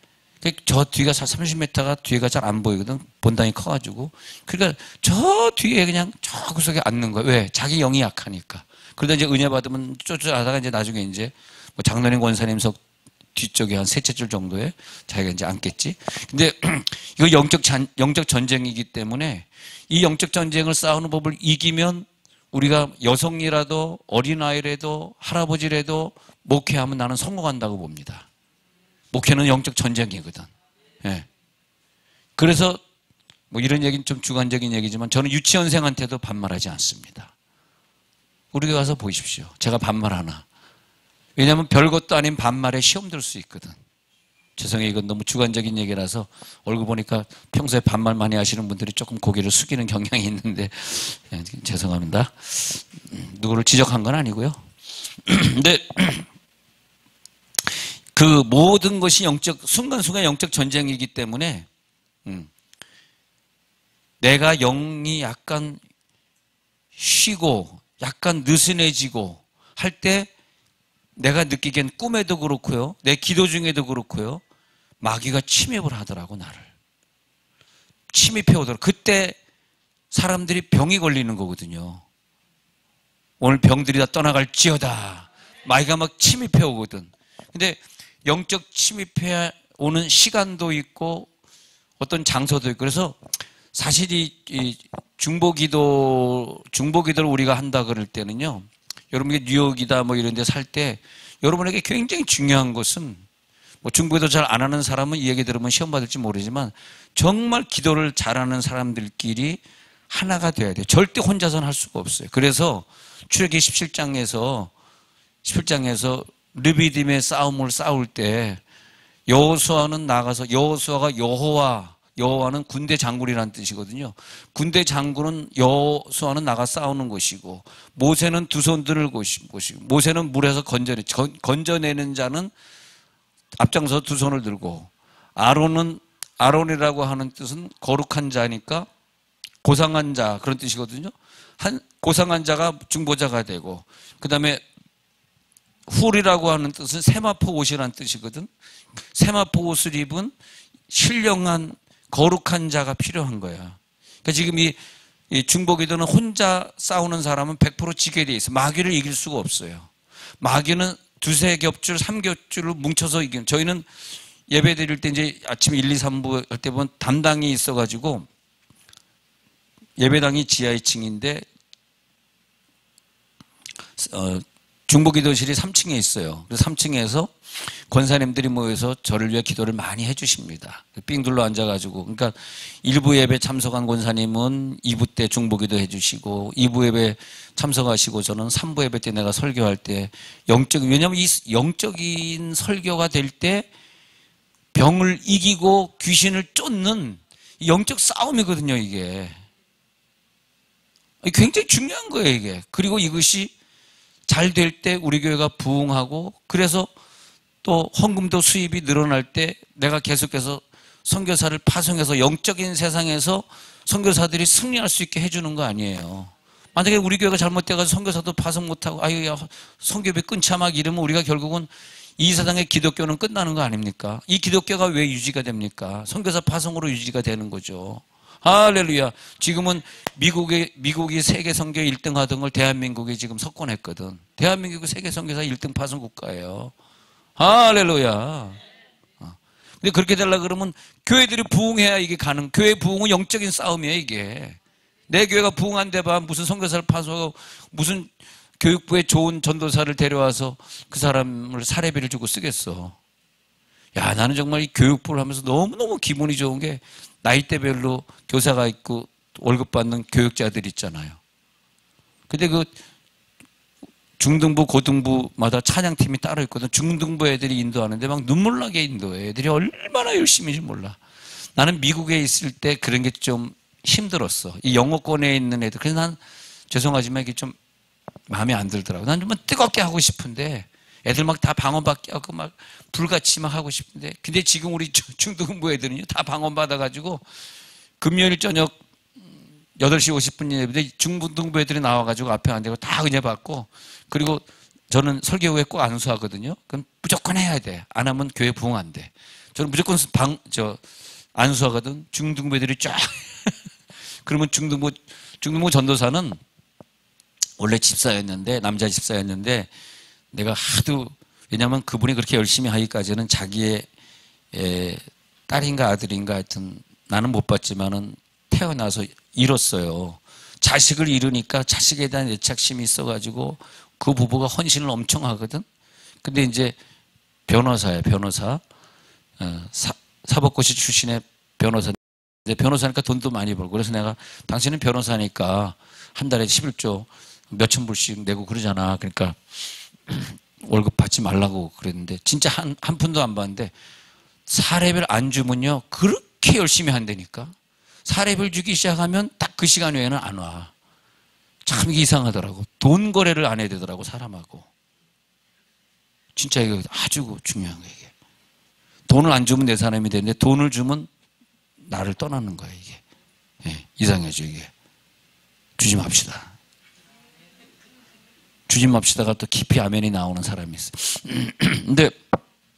저 뒤가 30m가 뒤가 잘 안 보이거든. 본당이 커가지고. 그러니까 저 뒤에 그냥 저 구석에 앉는 거예요. 왜? 자기 영이 약하니까. 그러다 이제 은혜 받으면 쫓아가다가 이제 나중에 이제 뭐 장로님 권사님 석 뒤쪽에 한 셋째 줄 정도에 자기가 이제 앉겠지. 근데 이거 영적 전쟁이기 때문에 이 영적 전쟁을 싸우는 법을 이기면 우리가 여성이라도 어린아이라도 할아버지라도 목회하면 나는 성공한다고 봅니다. 목회는 영적 전쟁이거든. 예. 그래서 뭐 이런 얘기는 좀 주관적인 얘기지만 저는 유치원생한테도 반말하지 않습니다. 우리 교회 가서 보십시오. 제가 반말하나. 왜냐하면 별것도 아닌 반말에 시험 들 수 있거든. 죄송해요. 이건 너무 주관적인 얘기라서 얼굴 보니까 평소에 반말 많이 하시는 분들이 조금 고개를 숙이는 경향이 있는데 죄송합니다. 누구를 지적한 건 아니고요. 근데 그 모든 것이 순간순간 영적 전쟁이기 때문에 내가 영이 약간 쉬고 약간 느슨해지고 할 때 내가 느끼기엔 꿈에도 그렇고요. 내 기도 중에도 그렇고요. 마귀가 침입을 하더라고 나를. 침입해 오더라고. 그때 사람들이 병이 걸리는 거거든요. 오늘 병들이 다 떠나갈지어다. 마귀가 막 침입해 오거든. 근데 영적 침입해 오는 시간도 있고 어떤 장소도 있고 그래서 사실 이 중보기도를 우리가 한다 그럴 때는요. 여러분이 뉴욕이다 뭐 이런 데 살 때 여러분에게 굉장히 중요한 것은 뭐 중보기도 잘 안 하는 사람은 이 얘기 들으면 시험 받을지 모르지만 정말 기도를 잘하는 사람들끼리 하나가 돼야 돼요. 절대 혼자서는 할 수가 없어요. 그래서 출애굽기 17장에서 르비딤의 싸움을 싸울 때 여호수아는 나가서 여호수아가 여호와는 군대 장군이라는 뜻이거든요. 군대 장군은 여호수아는 나가 싸우는 것이고 모세는 두 손 들을 것이고 모세는 물에서 건져내는 자는 앞장서 두 손을 들고 아론이라고 하는 뜻은 거룩한 자니까 고상한 자 그런 뜻이거든요. 고상한 자가 중보자가 되고 그 다음에 훌이라고 하는 뜻은 세마포 옷이라는 뜻이거든. 세마포 옷을 입은 신령한 거룩한 자가 필요한 거야. 그러니까 지금 이 중보기도는 혼자 싸우는 사람은 100% 지게 돼 있어. 마귀를 이길 수가 없어요. 마귀는 두세 겹줄, 3겹줄로 뭉쳐서 이기는. 저희는 예배 드릴 때 이제 아침 1, 2, 3부 할 때 보면 담당이 있어가지고 예배당이 지하 2층인데 중보기도실이 3층에 있어요. 그래서 3층에서 권사님들이 모여서 저를 위해 기도를 많이 해주십니다. 삥 둘러 앉아가지고. 그러니까 1부 예배 참석한 권사님은 2부 때 중보기도 해주시고 2부 예배 참석하시고 저는 3부 예배 때 내가 설교할 때 왜냐하면 이 영적인 설교가 될 때 병을 이기고 귀신을 쫓는 영적 싸움이거든요, 이게. 굉장히 중요한 거예요, 이게. 그리고 이것이 잘 될 때 우리 교회가 부흥하고 그래서 또 헌금도 수입이 늘어날 때 내가 계속해서 선교사를 파송해서 영적인 세상에서 선교사들이 승리할 수 있게 해주는 거 아니에요. 만약에 우리 교회가 잘못돼가지고 선교사도 파송 못하고 아유 선교비 끊자 막 이러면 우리가 결국은 이 세상의 기독교는 끝나는 거 아닙니까? 이 기독교가 왜 유지가 됩니까? 선교사 파송으로 유지가 되는 거죠. 할렐루야. 지금은 미국이 세계 선교 1등 하던 걸 대한민국이 지금 석권했거든. 대한민국이 세계 선교사 1등 파송 국가예요. 할렐루야. 근데 그렇게 되려고 그러면 교회들이 부흥해야 이게 가능. 교회 부흥은 영적인 싸움이에요, 이게. 내 교회가 부흥한 데 봐. 무슨 선교사를 파송하고 무슨 교육부에 좋은 전도사를 데려와서 그 사람을 사례비를 주고 쓰겠어. 야, 나는 정말 이 교육부를 하면서 너무너무 기분이 좋은 게 나이대별로 교사가 있고 월급 받는 교육자들 있잖아요. 근데 그 중등부, 고등부마다 찬양팀이 따로 있거든. 중등부 애들이 인도하는데 막 눈물 나게 인도해. 애들이 얼마나 열심인지 몰라. 나는 미국에 있을 때 그런 게 좀 힘들었어. 이 영어권에 있는 애들. 그래서 난 죄송하지만 이게 좀 마음에 안 들더라고. 난 좀 뜨겁게 하고 싶은데 애들 막 다 방언받게 하고 막 불같이 막 하고 싶은데 근데 지금 우리 중등부 애들은요 다 방언받아가지고 금요일 저녁 8시 50분 예배인데 중등부 애들이 나와가지고 앞에 앉아서 다 은혜 받고 그리고 저는 설교 후에 꼭 안수하거든요. 그럼 무조건 해야 돼. 안 하면 교회 부흥 안 돼. 저는 무조건 안수하거든. 중등부들이 쫙. 그러면 중등부 전도사는 원래 집사였는데, 남자 집사였는데, 내가 하도, 왜냐면 그분이 그렇게 열심히 하기까지는 자기의 딸인가 아들인가 하여튼 나는 못 봤지만은 태어나서 잃었어요. 자식을 잃으니까 자식에 대한 애착심이 있어가지고 그 부부가 헌신을 엄청 하거든. 근데 이제 변호사야, 변호사. 사법고시 출신의 변호사. 변호사니까 돈도 많이 벌고. 그래서 내가 당신은 변호사니까 한 달에 11조 몇천 불씩 내고 그러잖아. 그러니까 월급 받지 말라고 그랬는데 진짜 한 푼도 안 받는데 사례별 안 주면요 그렇게 열심히 한다니까. 사례별 주기 시작하면 딱 그 시간 외에는 안 와. 참 이상하더라고. 돈 거래를 안 해야 되더라고, 사람하고. 진짜 이거 아주 중요한 거예요, 이게. 돈을 안 주면 내 사람이 되는데 돈을 주면 나를 떠나는 거예요, 이게. 예, 이상하죠, 이게. 주지 맙시다. 주지 맙시다가 또 깊이 아멘이 나오는 사람이 있어요. 근데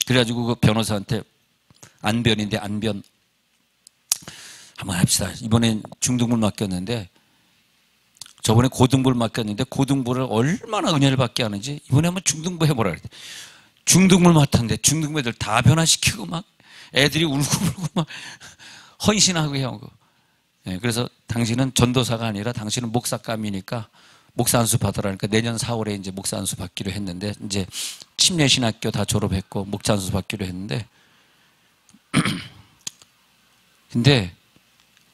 그래가지고 그 변호사한테 안변인데 안변 한번 합시다. 이번엔 중등부를 맡겼는데 저번에 고등부를 맡겼는데 고등부를 얼마나 은혜를 받게 하는지 이번에 한번 중등부 해보라 그랬대. 중등부를 맡았는데 중등부 애들 다 변화시키고 막 애들이 울고 불고 막 헌신하고 해요. 네, 그래서 당신은 전도사가 아니라 당신은 목사감이니까 목사 안수 받으라니까 내년 4월에 이제 목사 안수 받기로 했는데 이제 침례신학교 다 졸업했고 목사 안수 받기로 했는데 근데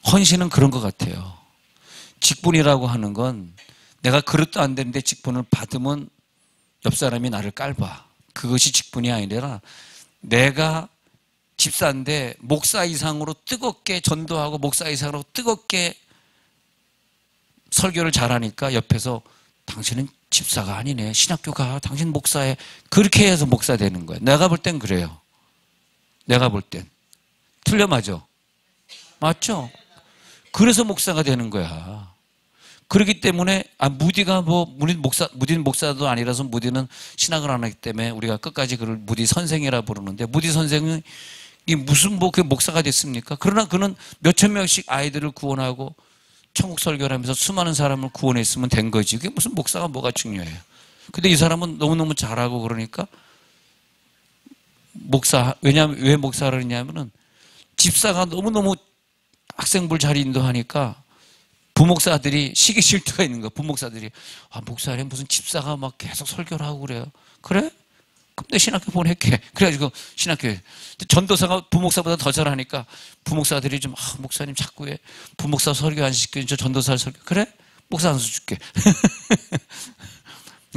헌신은 그런 것 같아요. 직분이라고 하는 건 내가 그릇도 안 되는데 직분을 받으면 옆 사람이 나를 깔봐. 그것이 직분이 아니라 내가 집사인데 목사 이상으로 뜨겁게 전도하고 목사 이상으로 뜨겁게 설교를 잘하니까 옆에서 당신은 집사가 아니네. 신학교 가. 당신 목사에. 그렇게 해서 목사 되는 거예요. 내가 볼 땐 그래요. 내가 볼 땐. 틀려 맞아. 맞죠? 그래서 목사가 되는 거야. 그렇기 때문에 무디가 무디는 목사도 아니라서 무디는 신학을 안 하기 때문에 우리가 끝까지 그를 무디 선생이라 부르는데 무디 선생이 무슨 그 목사가 됐습니까? 그러나 그는 몇천 명씩 아이들을 구원하고 천국 설교를 하면서 수많은 사람을 구원했으면 된 거지. 그게 무슨 목사가 뭐가 중요해요. 근데 이 사람은 너무너무 잘하고 그러니까 왜냐하면 왜 목사를 했냐면은 집사가 너무너무 학생부를 잘 인도하니까 부목사들이 시기 질투가 있는 거야. 부목사들이 목사님 무슨 집사가 막 계속 설교를 하고 그래요. 그래? 그럼 내 신학교 보낼게. 그래가지고 신학교에 전도사가 부목사보다 더 잘하니까 부목사들이 좀 목사님 자꾸 왜 부목사 설교 안 시키니 저 전도사 설교 그래? 목사 안수 줄게.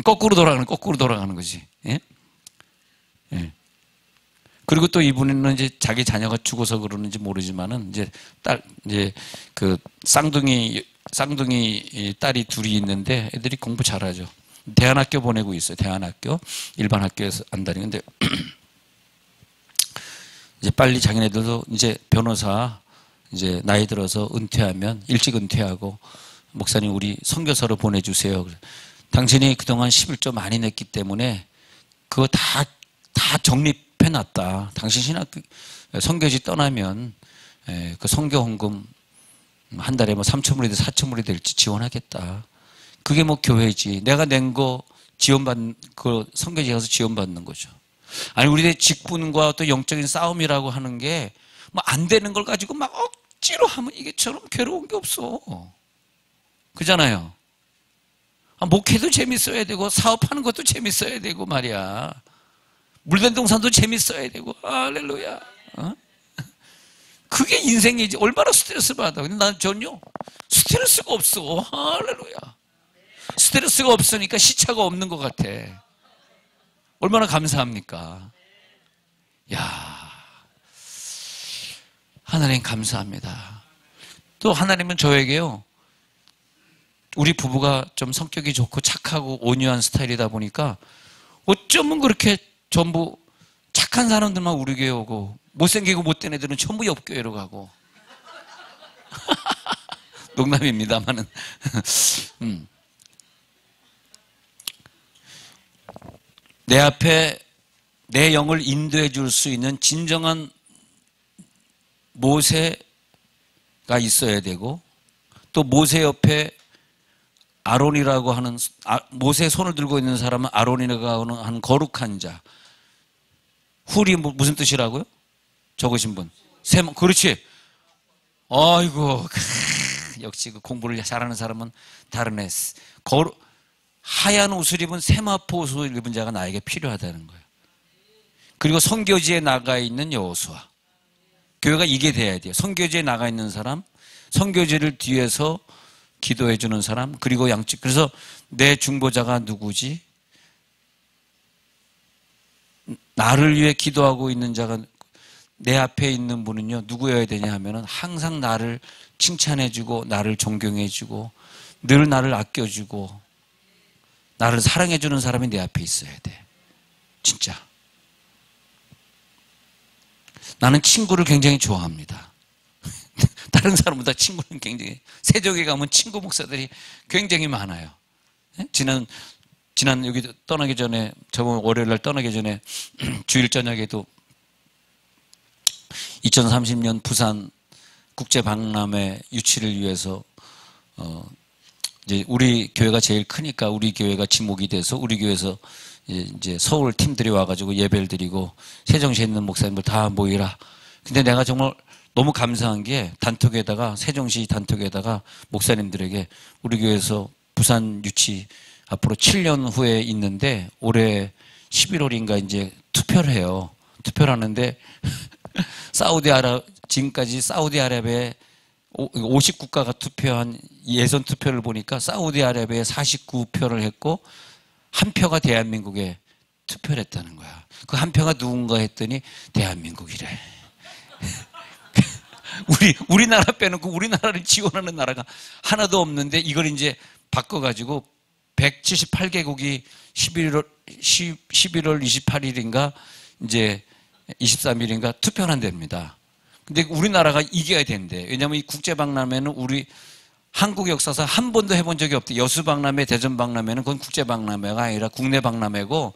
거꾸로 돌아가는 거지. 예? 예. 그리고 또 이분은 이제 자기 자녀가 죽어서 그러는지 모르지만은 이제 그 쌍둥이 딸이 둘이 있는데 애들이 공부 잘하죠. 대안학교 보내고 있어요. 대안학교 일반 학교에서 안 다니는데 이제 빨리 자기네들도 이제 변호사 이제 나이 들어서 은퇴하면 일찍 은퇴하고 목사님 우리 선교사로 보내주세요. 당신이 그동안 11조 많이 냈기 때문에 그거 다 적립해놨다. 당신 신학교 선교지 떠나면 그 선교 헌금 한 달에 뭐 3,000불이든 4,000불이 될지 지원하겠다. 그게 뭐 교회지. 내가 낸 거 그 선교지 가서 지원받는 거죠. 아니 우리의 직분과 또 영적인 싸움이라고 하는 게 뭐 안 되는 걸 가지고 막 억지로 하면 이게처럼 괴로운 게 없어. 그잖아요. 목회도 재밌어야 되고 사업하는 것도 재밌어야 되고 말이야. 물된동산도 재밌어야 되고 할렐루야. 그게 인생이지. 얼마나 스트레스 받아. 근데 난 전혀 스트레스가 없어. 할렐루야. 스트레스가 없으니까 시차가 없는 것 같아. 얼마나 감사합니까? 야, 하나님 감사합니다. 또 하나님은 저에게요, 우리 부부가 좀 성격이 좋고 착하고 온유한 스타일이다 보니까 어쩌면 그렇게 전부 착한 사람들만 우리 교회 오고 못생기고 못된 애들은 전부 옆 교회로 가고. 농담입니다만은. 내 앞에 내 영을 인도해 줄 수 있는 진정한 모세가 있어야 되고 또 모세 옆에 아론이라고 하는 모세의 손을 들고 있는 사람은 아론이라고 하는 거룩한 자. 훌이 무슨 뜻이라고요? 적으신 분. 그렇지. 아이고 역시 그 공부를 잘하는 사람은 다르네. 하얀 옷을 입은 세마포 옷을 입은 자가 나에게 필요하다는 거예요. 그리고 선교지에 나가 있는 여호수아. 교회가 이게 돼야 돼요. 선교지에 나가 있는 사람, 선교지를 뒤에서 기도해 주는 사람, 그리고 양측. 그래서 내 중보자가 누구지? 나를 위해 기도하고 있는 자가 내 앞에 있는 분은요, 누구여야 되냐 하면은 항상 나를 칭찬해 주고 나를 존경해 주고 늘 나를 아껴 주고 나를 사랑해 주는 사람이 내 앞에 있어야 돼. 진짜. 나는 친구를 굉장히 좋아합니다. 다른 사람보다 친구는 굉장히, 세종에 가면 친구 목사들이 굉장히 많아요. 지난 여기 떠나기 전에, 저번 월요일 날 떠나기 전에 주일 저녁에도 2030년 부산 국제박람회 유치를 위해서 이제 우리 교회가 제일 크니까 우리 교회가 지목이 돼서 우리 교회에서 이제 서울 팀들이 와가지고 예배를 드리고 세종시에 있는 목사님들 다 모이라. 근데 내가 정말 너무 감사한 게 단톡에다가, 세종시 단톡에다가 목사님들에게 우리 교회에서 부산 유치 앞으로 7년 후에 있는데 올해 11월인가 이제 투표를 해요. 투표를 하는데 지금까지 사우디아라비아에 50국가가 투표한 예선 투표를 보니까 사우디아라비아에 49표를 했고 한 표가 대한민국에 투표를 했다는 거야. 그 한 표가 누군가 했더니 대한민국이래. 우리나라 빼놓고 우리나라를 지원하는 나라가 하나도 없는데 이걸 이제 바꿔가지고 178개국이 11월 28일인가 이제 23일인가 투표를 한답니다. 근데 우리나라가 이겨야 된대. 왜냐하면 이 국제박람회는 우리 한국 역사상 한 번도 해본 적이 없대. 여수박람회, 대전박람회는 그건 국제박람회가 아니라 국내 박람회고,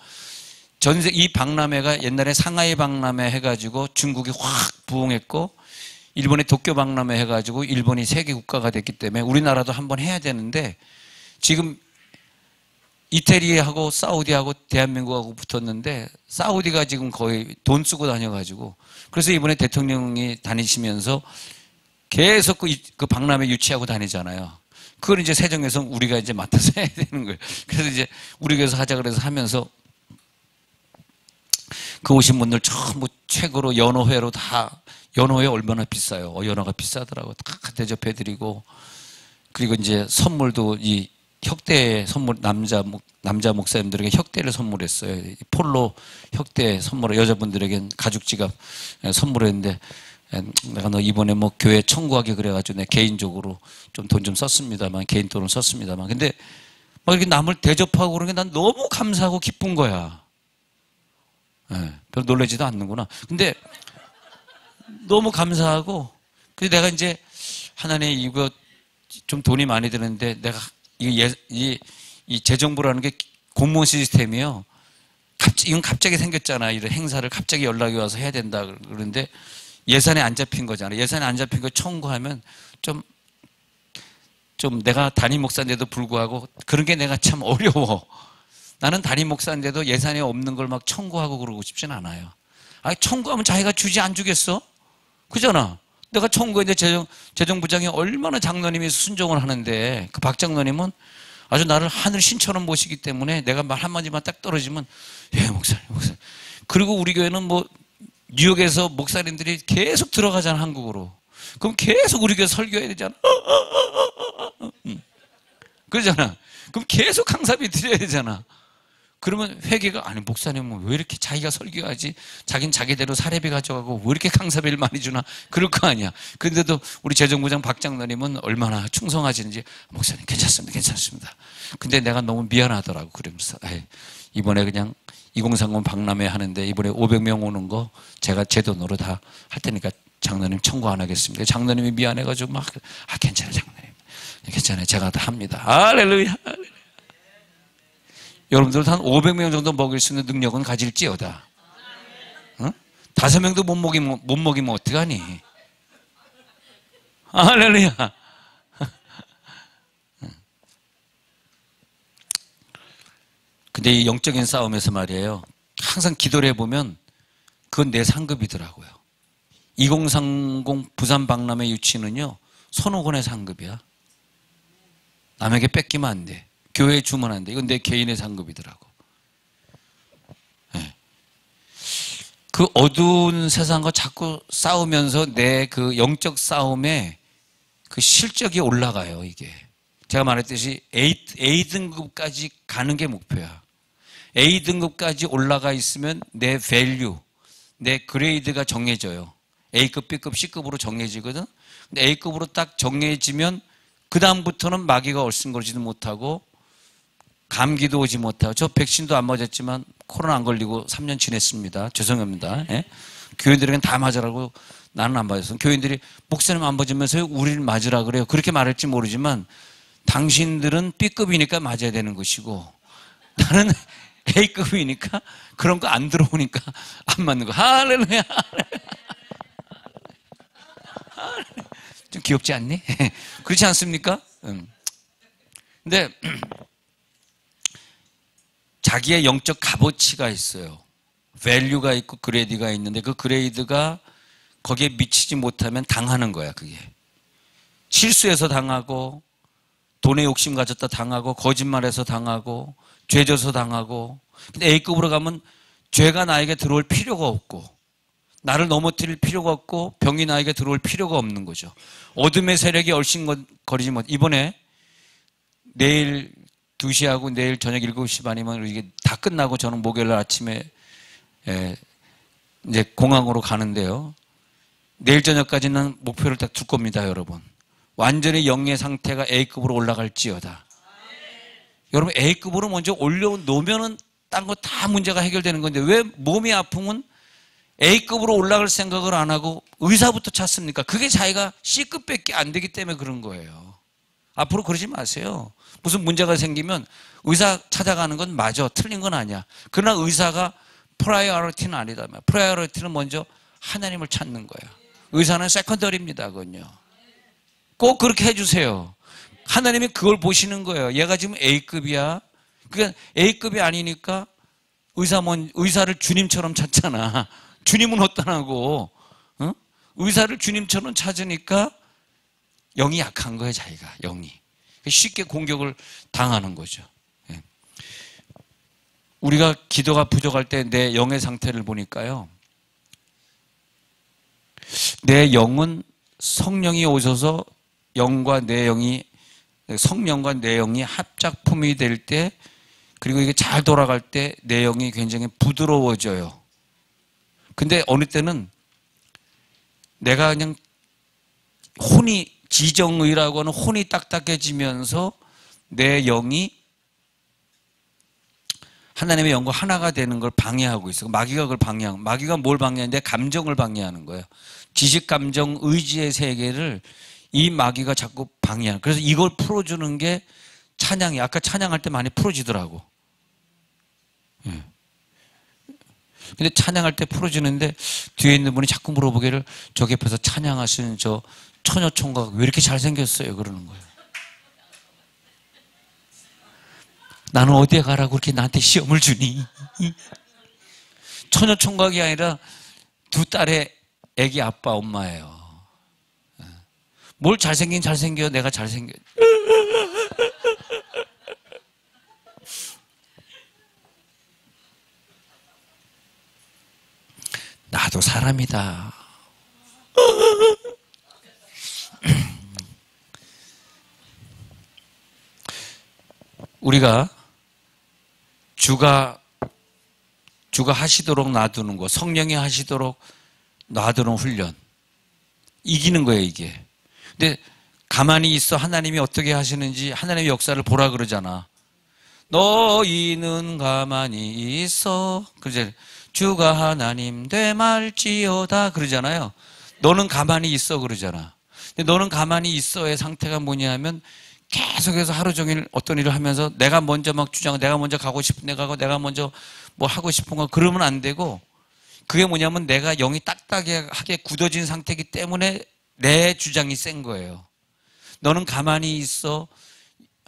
이 박람회가 옛날에 상하이 박람회 해가지고 중국이 확 부흥했고, 일본의 도쿄 박람회 해가지고 일본이 세계 국가가 됐기 때문에 우리나라도 한번 해야 되는데, 지금 이태리하고 사우디하고 대한민국하고 붙었는데 사우디가 지금 거의 돈 쓰고 다녀가지고, 그래서 이번에 대통령이 다니시면서 계속 그 박람회 유치하고 다니잖아요. 그걸 이제 세종에서 우리가 이제 맡아서 해야 되는 거예요. 그래서 이제 우리 교회에서 하자 그래서 하면서 그 오신 분들 전부 최고로 연어회로 다, 연어회 얼마나 비싸요. 연어가 비싸더라고. 다 대접해드리고, 그리고 이제 선물도 이 혁대 선물, 남자 목사님들에게 혁대를 선물했어요. 폴로 혁대 선물을 여자분들에겐 가죽 지갑 선물했는데, 내가 너 이번에 뭐 교회 청구하게 그래가지고 내 개인적으로 좀 돈 좀 썼습니다만, 개인 돈을 썼습니다만, 근데 막 이렇게 남을 대접하고 그런 게 난 너무 감사하고 기쁜 거야. 별로 놀라지도 않는구나. 근데 너무 감사하고, 그래서 내가 이제 하나님 이거 좀 돈이 많이 드는데 내가 이 재정부라는 게 공무원 시스템이요. 이건 갑자기 생겼잖아. 이런 행사를 갑자기 연락이 와서 해야 된다. 그런데 예산에 안 잡힌 거잖아. 예산에 안 잡힌 거 청구하면 좀 내가 담임 목사인데도 불구하고 그런 게 내가 참 어려워. 나는 담임 목사인데도 예산에 없는 걸 막 청구하고 그러고 싶진 않아요. 청구하면 자기가 주지 안 주겠어? 그잖아. 내가 청구했는데 재정부장이 얼마나 장로님이 순종을 하는데, 그 박 장로님은 아주 나를 하늘 신처럼 모시기 때문에 내가 말 한마디만 딱 떨어지면, 예, 목사님. 그리고 우리 교회는 뭐 뉴욕에서 목사님들이 계속 들어가잖아, 한국으로. 그럼 계속 우리 교회 설교해야 되잖아. 그러잖아. 그럼 계속 강사비 드려야 되잖아. 그러면 회계가, 아니 목사님은 왜 이렇게 자기가 설교하지? 자긴 자기대로 사례비 가져가고 왜 이렇게 강사비를 많이 주나? 그럴 거 아니야. 그런데도 우리 재정부장 박 장로님은 얼마나 충성하시는지, 목사님 괜찮습니다. 근데 내가 너무 미안하더라고. 그러면서 이번에 그냥 2030 박람회 하는데 이번에 500명 오는 거 제가 제 돈으로 다 할 테니까 장로님 청구 안 하겠습니다. 장로님이 미안해가지고 막, 괜찮아요 장로님. 괜찮아요. 제가 다 합니다. 할렐루야. 여러분들도 한 500명 정도 먹일 수 있는 능력은 가질지어다. 5명도 못 먹이면 어떡하니? 할렐루야. 근데 이 영적인 싸움에서 말이에요, 항상 기도를 해보면 그건 내 상급이더라고요. 2030 부산 박람회 유치는요, 손오건의 상급이야. 남에게 뺏기면 안 돼. 교회에 주면 안 돼. 이건 내 개인의 상급이더라고. 네. 그 어두운 세상과 자꾸 싸우면서 내 그 영적 싸움에 그 실적이 올라가요, 이게. 제가 말했듯이 A등급까지 가는 게 목표야. A등급까지 올라가 있으면 내 밸류, 내 그레이드가 정해져요. A급, B급, C급으로 정해지거든. 근데 A급으로 딱 정해지면 그 다음부터는 마귀가 얼씬거리지도 못하고 감기도 오지 못하고, 저 백신도 안 맞았지만 코로나 안 걸리고 3년 지냈습니다. 죄송합니다. 예? 교인들에겐 다 맞으라고, 나는 안 맞았어. 교인들이 목사님 안 맞으면서 우리를 맞으라 그래요. 그렇게 말할지 모르지만 당신들은 B급이니까 맞아야 되는 것이고 나는 A급이니까 그런 거 안 들어오니까 안 맞는 거. 할렐루야. 좀 귀엽지 않니? 그렇지 않습니까? 근데 자기의 영적 값어치가 있어요. 밸류가 있고 그레이드가 있는데 그 그레이드가 거기에 미치지 못하면 당하는 거야. 그게 실수해서 당하고, 돈에 욕심 가졌다 당하고, 거짓말해서 당하고, 죄져서 당하고. 근데 A급으로 가면 죄가 나에게 들어올 필요가 없고, 나를 넘어뜨릴 필요가 없고, 병이 나에게 들어올 필요가 없는 거죠. 어둠의 세력이 얼씬거리지 못. 이번에 내일 2시하고 내일 저녁 7시 반이면 이게 다 끝나고 저는 목요일 날 아침에 이제 공항으로 가는데요. 내일 저녁까지는 목표를 딱 둘 겁니다, 여러분. 완전히 영의 상태가 A급으로 올라갈지어다. 여러분, A급으로 먼저 올려놓으면은 딴 거 다 문제가 해결되는 건데 왜 몸이 아프면 A급으로 올라갈 생각을 안 하고 의사부터 찾습니까? 그게 자기가 C급밖에 안 되기 때문에 그런 거예요. 앞으로 그러지 마세요. 무슨 문제가 생기면 의사 찾아가는 건 맞아. 틀린 건 아니야. 그러나 의사가 프라이어리티는 아니다. 프라이어리티는 먼저 하나님을 찾는 거예요. 의사는 세컨더리입니다. 그건요. 꼭 그렇게 해주세요. 하나님이 그걸 보시는 거예요. 얘가 지금 A급이야. 그러니까 A급이 아니니까 의사를 주님처럼 찾잖아. 주님은 어떠냐고. 어? 의사를 주님처럼 찾으니까 영이 약한 거예요. 자기가 영이 쉽게 공격을 당하는 거죠. 예. 우리가 기도가 부족할 때 내 영의 상태를 보니까요, 내 영은 성령이 오셔서 영과 내 영이, 성령과 내 영이 합작품이 될 때, 그리고 이게 잘 돌아갈 때 내 영이 굉장히 부드러워져요. 근데 어느 때는 내가 그냥 지정의라고 하는 혼이 딱딱해지면서 내 영이 하나님의 영과 하나가 되는 걸 방해하고 있어요. 마귀가 그걸 방해하고, 마귀가 뭘 방해하는데 내 감정을 방해하는 거예요. 지식, 감정, 의지의 세계를 이 마귀가 자꾸 방해하는. 그래서 이걸 풀어주는 게 찬양이, 아까 찬양할 때 많이 풀어지더라고. 예. 근데 찬양할 때 풀어지는데 뒤에 있는 분이 자꾸 물어보기를 저기 옆에서 찬양하시는 저 처녀총각 왜 이렇게 잘생겼어요? 그러는 거예요. 나는 어디에 가라고 그렇게 나한테 시험을 주니? 처녀총각이 아니라 두 딸의 애기 아빠 엄마예요. 뭘 잘생긴 잘생겨? 내가 잘생겨. 나도 사람이다. 우리가 주가 하시도록 놔두는 거, 성령이 하시도록 놔두는 훈련, 이기는 거예요, 이게. 근데 가만히 있어. 하나님이 어떻게 하시는지 하나님의 역사를 보라 그러잖아. 너희는 가만히 있어. 그러죠. 주가 하나님 되말지어다 그러잖아요. 너는 가만히 있어 그러잖아. 근데 너는 가만히 있어의 상태가 뭐냐면 계속해서 하루 종일 어떤 일을 하면서 내가 먼저 막 주장, 내가 먼저 가고 싶은 데 가고, 내가 먼저 뭐 하고 싶은 거 그러면 안 되고, 그게 뭐냐면 내가 영이 딱딱하게 굳어진 상태이기 때문에 내 주장이 센 거예요. 너는 가만히 있어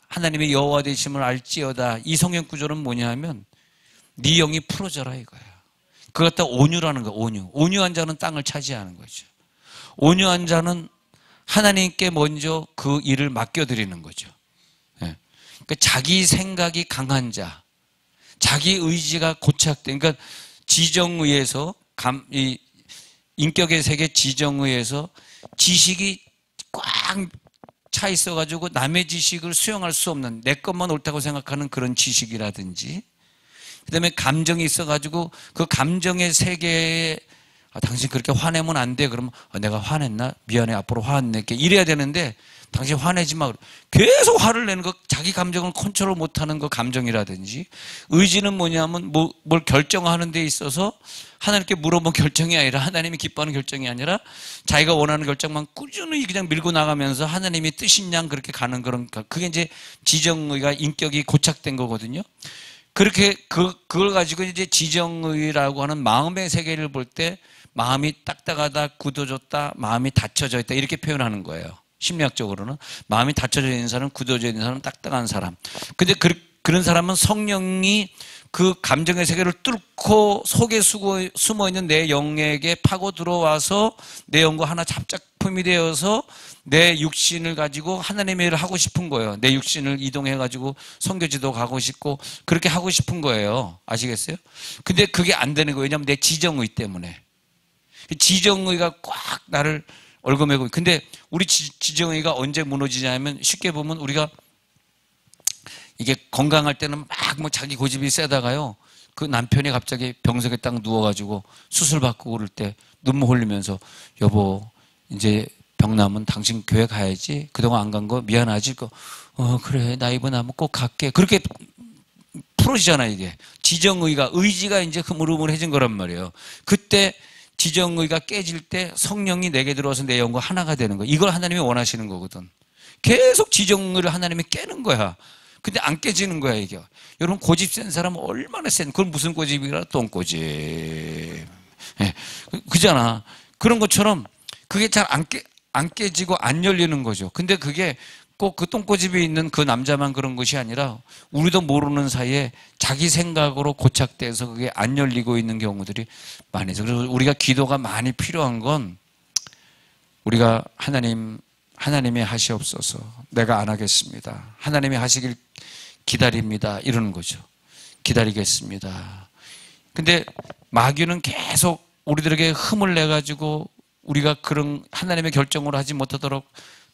하나님의 여호와 되심을 알지어다. 이 성경 구조는 뭐냐면 네 영이 풀어져라 이거야. 그거 갖다 온유라는 거야. 온유한 자는 땅을 차지하는 거죠. 온유한 자는 하나님께 먼저 그 일을 맡겨드리는 거죠. 그러니까 자기 생각이 강한 자, 자기 의지가 고착된, 그러니까 지정의에서 이 인격의 세계 지정의에서 지식이 꽉 차 있어가지고 남의 지식을 수용할 수 없는 내 것만 옳다고 생각하는 그런 지식이라든지, 그다음에 감정이 있어가지고 그 감정의 세계에 당신 그렇게 화내면 안 돼. 그러면 내가 화냈나? 미안해. 앞으로 화 안 낼게. 이래야 되는데 당신 화내지 마. 계속 화를 내는 거, 자기 감정을 컨트롤 못하는 거 감정이라든지. 의지는 뭐냐면 뭘 결정하는 데 있어서 하나님께 물어본 결정이 아니라, 하나님이 기뻐하는 결정이 아니라 자기가 원하는 결정만 꾸준히 그냥 밀고 나가면서 하나님이 뜻인 양 그렇게 가는 그런, 그게 이제 지정의가 인격이 고착된 거거든요. 그렇게 그걸 가지고 이제 지정의라고 하는 마음의 세계를 볼 때 마음이 딱딱하다, 굳어졌다, 마음이 닫혀져 있다 이렇게 표현하는 거예요. 심리학적으로는 마음이 닫혀져 있는 사람, 굳어져 있는 사람은 딱딱한 사람. 근데 그런 사람은 성령이 그 감정의 세계를 뚫고 속에 숨어 있는 내 영에게 파고 들어와서 내 영과 하나 잡작품이 되어서 내 육신을 가지고 하나님의 일을 하고 싶은 거예요. 내 육신을 이동해 가지고 선교지도 가고 싶고 그렇게 하고 싶은 거예요. 아시겠어요? 근데 그게 안 되는 거예요. 왜냐하면 내 지정의 때문에. 지정의가 꽉 나를 얽어매고. 근데 우리 지정의가 언제 무너지냐면, 쉽게 보면 우리가 이게 건강할 때는 막 뭐 자기 고집이 세다가요, 그 남편이 갑자기 병석에 딱 누워가지고 수술 받고 그럴 때 눈물 흘리면서 여보 이제 병 나면 당신 교회 가야지. 그동안 안 간 거 미안하지? 그래 나 이번 하면 꼭 갈게. 그렇게 풀어지잖아. 이게 지정의가, 의지가 이제 흐물흐물해진 거란 말이에요. 그때 지정의가 깨질 때 성령이 내게 들어와서 내 영과 하나가 되는 거야. 이걸 하나님이 원하시는 거거든. 계속 지정의를 하나님이 깨는 거야. 근데 안 깨지는 거야 이게. 여러분 고집 센 사람은 얼마나 센, 그건 무슨 고집이라? 똥고집. 예, 그잖아. 그런 것처럼 그게 잘 안 깨지고 안 열리는 거죠. 근데 그게 꼭 그 똥고집이 있는 그 남자만 그런 것이 아니라 우리도 모르는 사이에 자기 생각으로 고착돼서 그게 안 열리고 있는 경우들이 많이 있어요. 그래서 우리가 기도가 많이 필요한 건, 우리가 하나님이 하시옵소서, 내가 안 하겠습니다, 하나님이 하시길 기다립니다, 이러는 거죠. 기다리겠습니다. 근데 마귀는 계속 우리들에게 흠을 내가지고 우리가 그런 하나님의 결정으로 하지 못하도록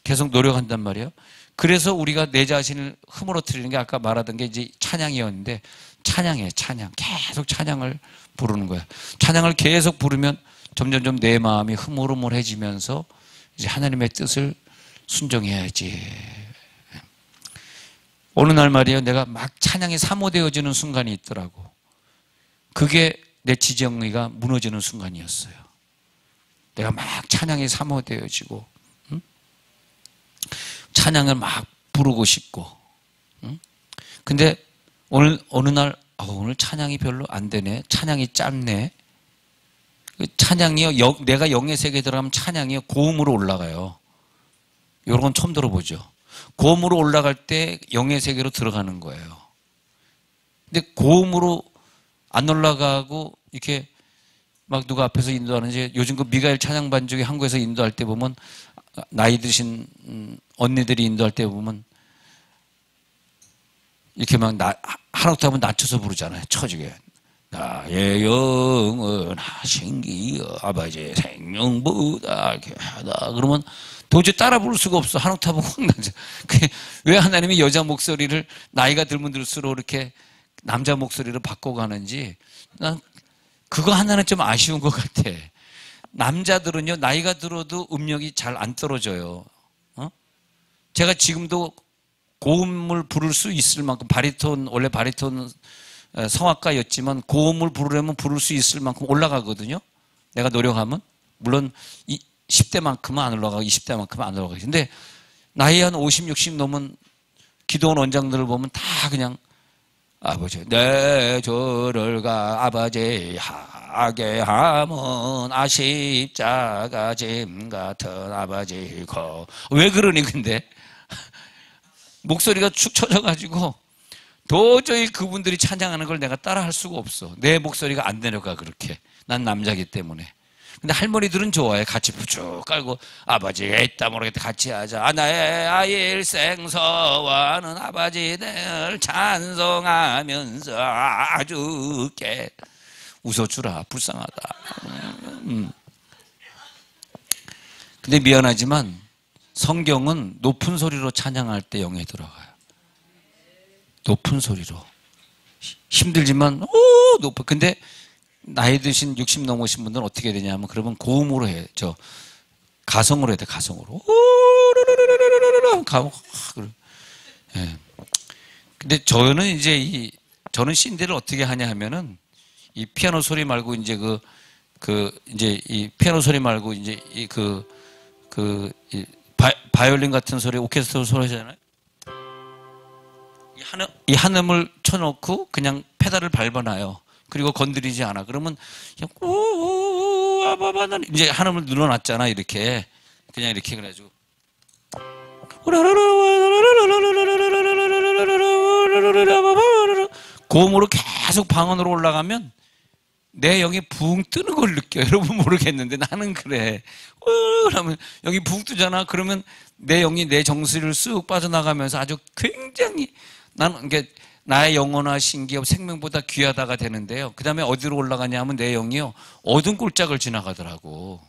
계속 노력한단 말이에요. 그래서 우리가 내 자신을 흐물어뜨리는 게 아까 말하던 게 이제 찬양이었는데, 찬양이에요. 찬양. 계속 찬양을 부르는 거야. 찬양을 계속 부르면 점점점 내 마음이 흐물흐물해지면서 이제 하나님의 뜻을 순종해야지. 어느 날 말이에요, 내가 막 찬양이 사모되어지는 순간이 있더라고. 그게 내 지정의가 무너지는 순간이었어요. 내가 막 찬양이 사모되어지고, 찬양을 막 부르고 싶고, 근데 어느 날 오늘 찬양이 별로 안 되네, 찬양이 짧네. 찬양이요, 내가 영의 세계에 들어가면 찬양이요 고음으로 올라가요. 이런 건 처음 들어보죠. 고음으로 올라갈 때 영의 세계로 들어가는 거예요. 근데 고음으로 안 올라가고 이렇게 막 누가 앞에서 인도하는지, 요즘 그 미가엘 찬양 반주기 한국에서 인도할 때 보면, 나이 드신 언니들이 인도할 때 보면 이렇게 막 한 옥타브 낮춰서 부르잖아요. 처지게. 나의 영은 하신기여 아버지의 생명보다 이렇게 하다. 그러면 도저히 따라 부를 수가 없어. 한 옥타브 확 낮아. 왜 하나님이 여자 목소리를 나이가 들면 들수록 이렇게 남자 목소리로 바꿔가는지 난 그거 하나는 좀 아쉬운 것 같아. 남자들은요, 나이가 들어도 음역이 잘 안 떨어져요. 제가 지금도 고음을 부를 수 있을 만큼, 원래 바리톤 성악가였지만 고음을 부르려면 부를 수 있을 만큼 올라가거든요. 내가 노력하면. 물론 10대만큼은 안 올라가고 20대만큼은 안 올라가고. 근데 나이 한 50, 60 넘은 기도원 원장들을 보면 다 그냥 아버지 내 저를 가 아버지 하게 하면 아십자가 짐 같은 아버지 왜 그러니 근데 목소리가 축 처져가지고 도저히 그분들이 찬양하는 걸 내가 따라 할 수가 없어. 내 목소리가 안 내려가 그렇게. 난 남자기 때문에. 근데 할머니들은 좋아해. 같이 푸쭉 깔고 아버지 있다 모르겠다 같이 하자. 나의 아일 생서와는 아버지를 찬송하면서 아주께 웃어주라. 불쌍하다. 근데 미안하지만 성경은 높은 소리로 찬양할 때 영에 들어가요. 높은 소리로. 힘들지만 높아. 근데 나이 드신 60 넘으신 분들은 어떻게 되냐면 그러면 고음으로 해. 가성으로 해야 돼. 가성으로. 예. 근데 저는 이제 저는 신대를 어떻게 하냐 하면은 이 피아노 소리 말고 이제 이제 이 피아노 소리 말고 이제 바이올린 같은 소리, 오케스트라 소리 하잖아요. 이 한음을 쳐놓고 그냥 페달을 밟아놔요. 그리고 건드리지 않아. 그러면 그냥 우아바바는 이제 한음을 눌러놨잖아. 이렇게 그냥 이렇게 그래가지고 고음으로 계속 방언으로 올라가면 내 영이 붕 뜨는 걸 느껴. 여러분 모르겠는데 나는 그래. 그러면 여기 붕 뜨잖아. 그러면 내 영이 내 정수리를 쑥 빠져나가면서 아주 굉장히 나는 나의 영혼아 신기업 생명보다 귀하다가 되는데요. 그 다음에 어디로 올라가냐 하면 내 영이요. 어두운 골짜기를 지나가더라고.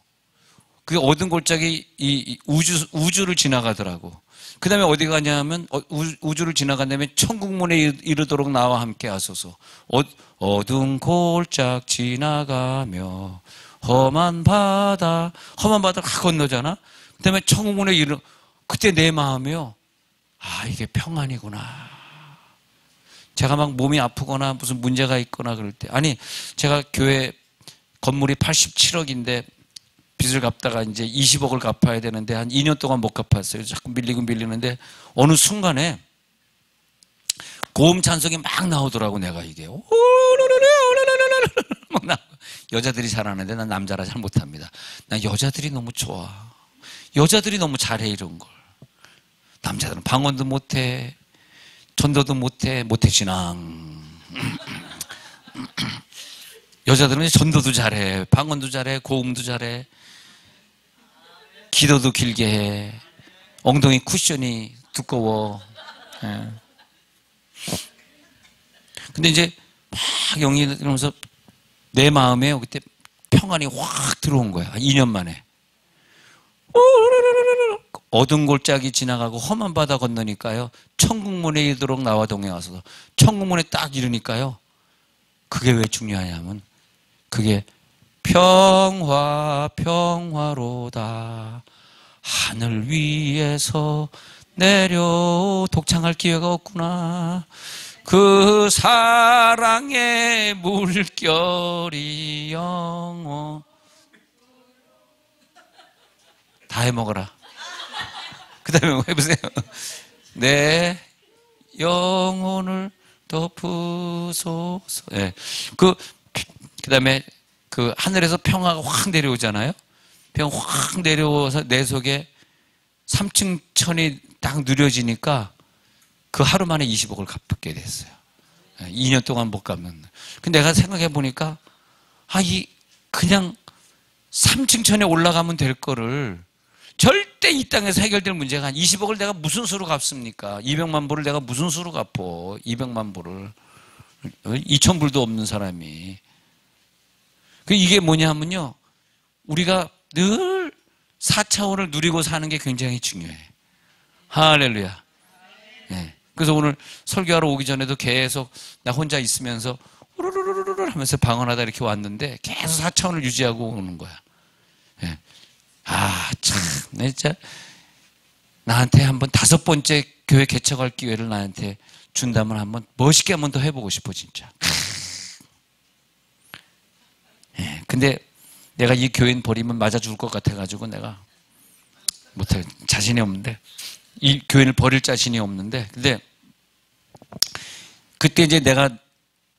그 어두운 골짜기 이 우주를 지나가더라고. 그 다음에 어디 가냐 하면 우주를 지나간 다음에 천국문에 이르도록 나와 함께 하소서. 어두운 골짝 지나가며 험한 바다 다 건너잖아. 그 다음에 천국문에 그때 내 마음이요. 아 이게 평안이구나. 제가 막 몸이 아프거나 무슨 문제가 있거나 그럴 때 아니 제가 교회 건물이 87억인데 빚을 갚다가 이제 20억을 갚아야 되는데 한 2년 동안 못 갚았어요. 자꾸 밀리는데 어느 순간에 고음 찬송이 막 나오더라고. 내가 이게 막 여자들이 잘하는데 난 남자라 잘 못합니다. 난 여자들이 너무 좋아. 여자들이 너무 잘해 이런 걸. 남자들은 방언도 못해. 전도도 못해 진앙. 여자들은 전도도 잘해, 방언도 잘해, 고음도 잘해, 기도도 길게 해, 엉덩이 쿠션이 두꺼워. 예. 근데 이제 막 영이 들으면서 내 마음에 그때 평안이 확 들어온 거야. 2년 만에. 어두운 골짜기 지나가고 험한 바다 건너니까요. 천국문에 이르도록 나와 동행 와서 천국문에 딱 이르니까요. 그게 왜 중요하냐면 그게 평화로다. 하늘 위에서 내려 독창할 기회가 없구나. 그 사랑의 물결이 영원 다 해먹어라. 그 다음에 해보세요. 내 영혼을 덮으소서. 예. 그 다음에 하늘에서 평화가 확 내려오잖아요. 평화 확 내려와서 내 속에 3층 천이 딱 누려지니까 그 하루 만에 20억을 갚게 됐어요. 2년 동안 못 갚는. 근데 내가 생각해 보니까 그냥 3층 천에 올라가면 될 거를 절대 이 땅에서 해결될 문제가 아니에요. 20억을 내가 무슨 수로 갚습니까? 200만 불을 내가 무슨 수로 갚어? 200만 불을. 2,000불도 없는 사람이. 이게 뭐냐면요. 우리가 늘 4차원을 누리고 사는 게 굉장히 중요해. 할렐루야. 네. 그래서 오늘 설교하러 오기 전에도 계속 나 혼자 있으면서 우르르르르 하면서 방언하다 이렇게 왔는데 계속 4차원을 유지하고 오는 거야. 네. 참, 진짜 나한테 한번 5번째 교회 개척할 기회를 나한테 준다면 한번 멋있게 한번 더 해보고 싶어 진짜. 예, 근데 내가 이 교인 버리면 맞아 죽을 것 같아가지고 내가 못해. 자신이 없는데 이 교인을 버릴 자신이 없는데 근데 그때 이제 내가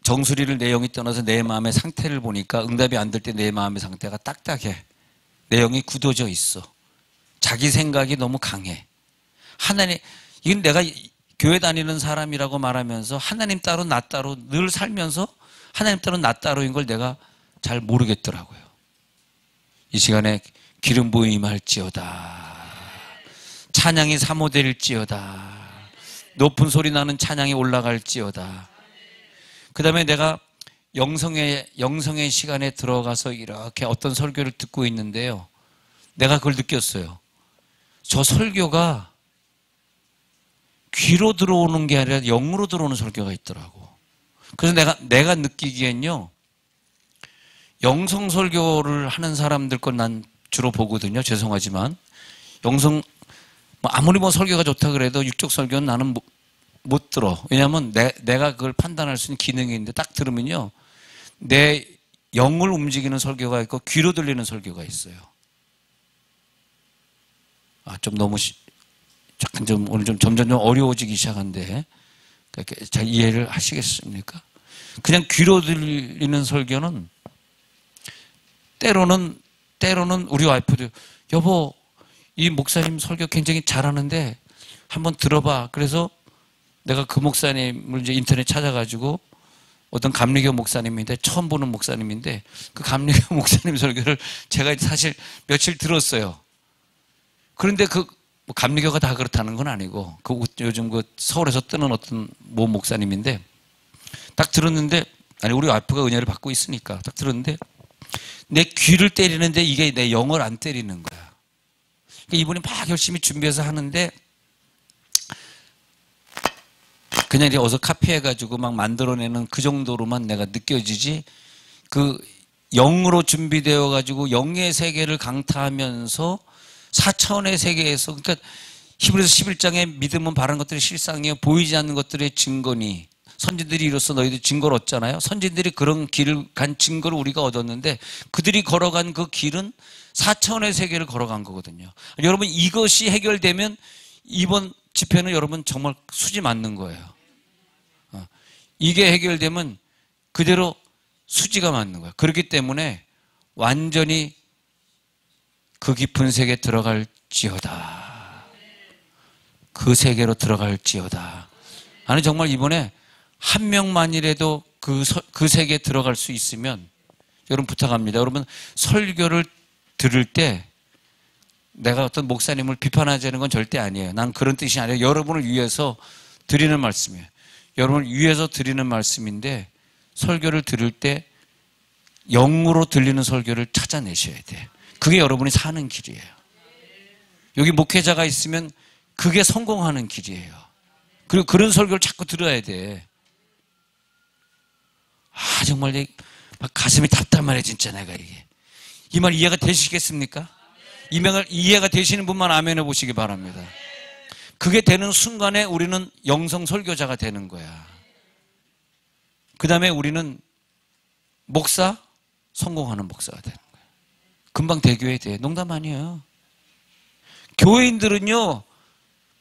정수리를 내 영이 떠나서 내 마음의 상태를 보니까 응답이 안 될 때 내 마음의 상태가 딱딱해. 내 영이 굳어져 있어. 자기 생각이 너무 강해. 하나님, 이건 내가 교회 다니는 사람이라고 말하면서 하나님 따로 나 따로 늘 살면서 하나님 따로 나 따로인 걸 내가 잘 모르겠더라고요. 이 시간에 기름 부음이 임할지어다. 찬양이 사모될지어다. 높은 소리 나는 찬양이 올라갈지어다. 그 다음에 내가 영성의 시간에 들어가서 이렇게 어떤 설교를 듣고 있는데요. 내가 그걸 느꼈어요. 저 설교가 귀로 들어오는 게 아니라 영으로 들어오는 설교가 있더라고. 그래서 내가 느끼기엔요, 영성 설교를 하는 사람들 건 난 주로 보거든요. 죄송하지만 아무리 설교가 좋다 그래도 육적 설교는 나는 못 들어. 왜냐하면 내가 그걸 판단할 수 있는 기능이 있는데 딱 들으면요, 내 영을 움직이는 설교가 있고 귀로 들리는 설교가 있어요. 좀 너무 약간 오늘 점점 어려워지기 시작한데 잘 이해를 하시겠습니까? 그냥 귀로 들리는 설교는 때로는 우리 와이프도 여보, 이 목사님 설교 굉장히 잘하는데 한번 들어봐. 그래서 내가 그 목사님을 이제 인터넷 찾아가지고 어떤 감리교 목사님인데 처음 보는 목사님인데 그 감리교 목사님 설교를 제가 사실 며칠 들었어요. 그런데 감리교가 다 그렇다는 건 아니고 요즘 서울에서 뜨는 어떤 모 목사님인데 딱 들었는데 우리 와이프가 은혜를 받고 있으니까 딱 들었는데 내 귀를 때리는데 이게 내 영을 안 때리는 거야. 이분이 막 열심히 준비해서 하는데 그냥 이제 어서 카피해가지고 막 만들어내는 그 정도로만 내가 느껴지지, 그 영으로 준비되어가지고 영의 세계를 강타하면서 4차원의 세계에서, 그러니까 히브리서 11장에 믿음은 바른 것들이 실상이요 보이지 않는 것들의 증거니 선지들이 이로써 너희들 증거를 얻잖아요. 선지들이 그런 길을 간 증거를 우리가 얻었는데 그들이 걸어간 그 길은 4차원의 세계를 걸어간 거거든요. 여러분, 이것이 해결되면 이번 집회는 여러분 정말 수지 맞는 거예요. 이게 해결되면 그대로 수지가 맞는 거예요. 그렇기 때문에 완전히 그 깊은 세계에 들어갈지어다. 그 세계로 들어갈지어다. 아니 정말 이번에 한 명만이라도 그 세계에 들어갈 수 있으면 여러분 부탁합니다. 여러분 설교를 들을 때 내가 어떤 목사님을 비판하자는 건 절대 아니에요. 난 그런 뜻이 아니라 여러분을 위해서 드리는 말씀이에요. 여러분을 위해서 드리는 말씀인데 설교를 들을 때 영으로 들리는 설교를 찾아내셔야 돼요. 그게 여러분이 사는 길이에요. 여기 목회자가 있으면 그게 성공하는 길이에요. 그리고 그런 설교를 자꾸 들어야 돼. 정말 막 가슴이 답답하네 진짜 내가 이게. 이 말 이해가 되시겠습니까? 이 말을 이해가 되시는 분만 아멘 해보시기 바랍니다. 그게 되는 순간에 우리는 영성 설교자가 되는 거야. 그 다음에 우리는 성공하는 목사가 되는 거야. 금방 대교에 돼. 농담 아니에요. 교회인들은요,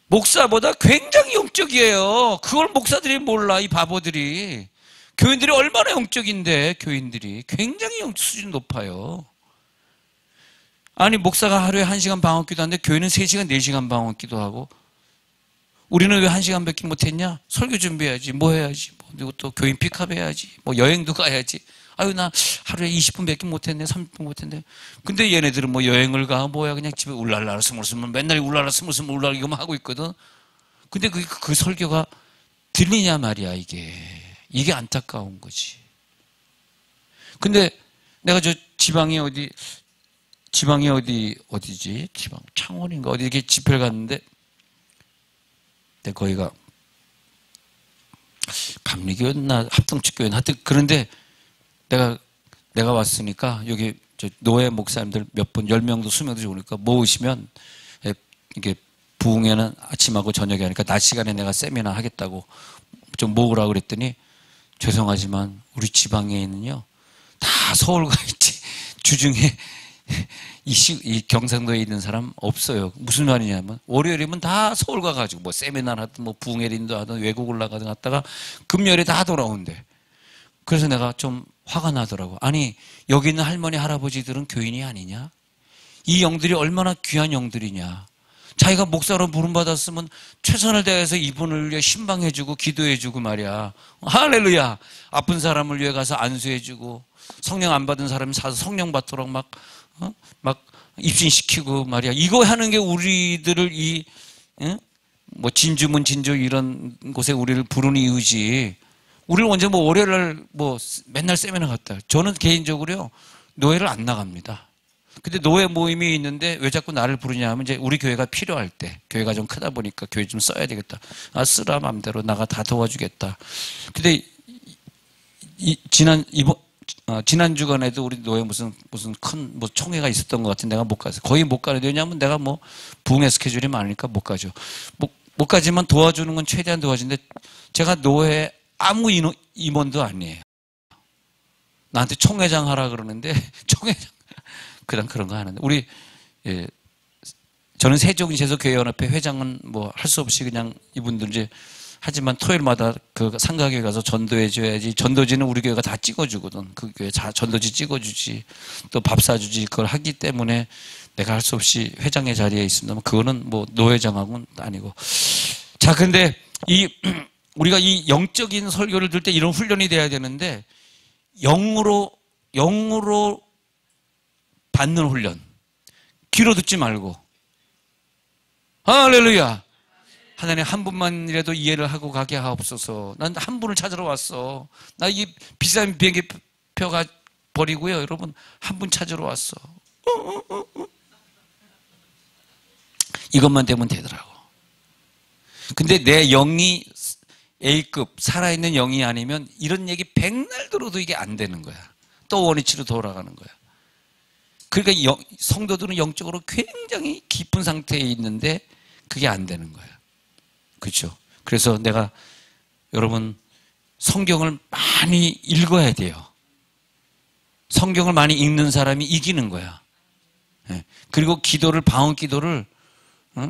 목사보다 굉장히 영적이에요. 그걸 목사들이 몰라, 이 바보들이. 교인들이 얼마나 영적인데, 교인들이. 굉장히 영적 수준 높아요. 아니, 목사가 하루에 1시간 방언기도 하는데 교회는 3시간, 4시간 방언기도 하고, 우리는 왜 1시간밖에 못했냐? 설교 준비해야지, 뭐 해야지, 그리고 또 교인 픽업 해야지, 여행도 가야지. 나 하루에 20분밖에 못했네, 30분 못했네. 근데 얘네들은 여행을 가, 그냥 집에 울랄라 스물스물, 맨날 울랄라 스물스물 울랄라 이거만 하고 있거든. 근데 그 설교가 들리냐 말이야, 이게 안타까운 거지. 근데 내가 지방이 어디지? 창원인가? 어디 이렇게 집회를 갔는데, 거기가 감리교였나 합동축교였나 하여튼 그런데 내가 왔으니까 여기 노예 목사님들 몇 분 10명도 20명도 오니까 모으시면 이게 부흥회는 아침하고 저녁에 하니까 낮 시간에 내가 세미나 하겠다고 좀 모으라고 그랬더니 죄송하지만 우리 지방에는요 다 서울 가 있지 주중에 이 경상도에 있는 사람 없어요. 무슨 말이냐면 월요일이면 다 서울 가가지고 뭐 세미나를 하든 뭐 부흥회린도 하든 외국을 나가든 갔다가 금요일에 다 돌아온대. 그래서 내가 좀 화가 나더라고. 아니 여기 있는 할머니 할아버지들은 교인이 아니냐? 이 영들이 얼마나 귀한 영들이냐. 자기가 목사로 부름받았으면 최선을 다해서 이분을 위해 신방해주고 기도해주고 말이야. 할렐루야. 아픈 사람을 위해 가서 안수해주고 성령 안 받은 사람이 사서 성령 받도록 막 입신시키고 말이야. 이거 하는 게 우리들을 뭐 진주문 진주 이런 곳에 우리를 부르는 이유지. 우리를 언제 뭐 월요일날 뭐 맨날 세미나 갔다. 저는 개인적으로요 노예를 안 나갑니다. 근데 노예 모임이 있는데 왜 자꾸 나를 부르냐 하면 이제 우리 교회가 필요할 때, 교회가 좀 크다 보니까 교회 좀 써야 되겠다. 아 쓰라 맘대로 나가 다 도와주겠다. 근데 지난 주간에도 우리 노예 무슨 큰 뭐 총회가 있었던 것 같은데 내가 못 가서 거의 못 가는데 왜냐하면 내가 뭐 부흥회 스케줄이 많으니까 못 가죠. 못 가지만 도와주는 건 최대한 도와주는데 제가 노예 아무 임원도 아니에요. 나한테 총회장 하라 그러는데 총회장 그런 거 하는데 저는 세종제소교회연합회 회장은 뭐 할 수 없이 그냥 이분들 이제 하지만 토요일마다 그 상가교회 가서 전도해 줘야지. 전도지는 우리 교회가 다 찍어주거든. 그 교회 전도지 찍어주지. 또 밥 사주지. 그걸 하기 때문에 내가 할 수 없이 회장의 자리에 있습니다만 그거는 뭐 노회장하고는 아니고. 자, 근데 우리가 이 영적인 설교를 들 때 이런 훈련이 돼야 되는데 영으로 받는 훈련. 귀로 듣지 말고. 할렐루야. 하나님 한 분만이라도 이해를 하고 가게 하옵소서. 난 한 분을 찾으러 왔어. 나 이 비싼 비행기 표가 버리고요. 여러분 한 분 찾으러 왔어. 이것만 되면 되더라고. 근데 내 영이 A급 살아있는 영이 아니면 이런 얘기 백날 들어도 이게 안 되는 거야. 또 원위치로 돌아가는 거야. 그러니까 성도들은 영적으로 굉장히 깊은 상태에 있는데 그게 안 되는 거야. 그렇죠? 그래서 내가 여러분 성경을 많이 읽어야 돼요. 성경을 많이 읽는 사람이 이기는 거야. 그리고 방언 기도를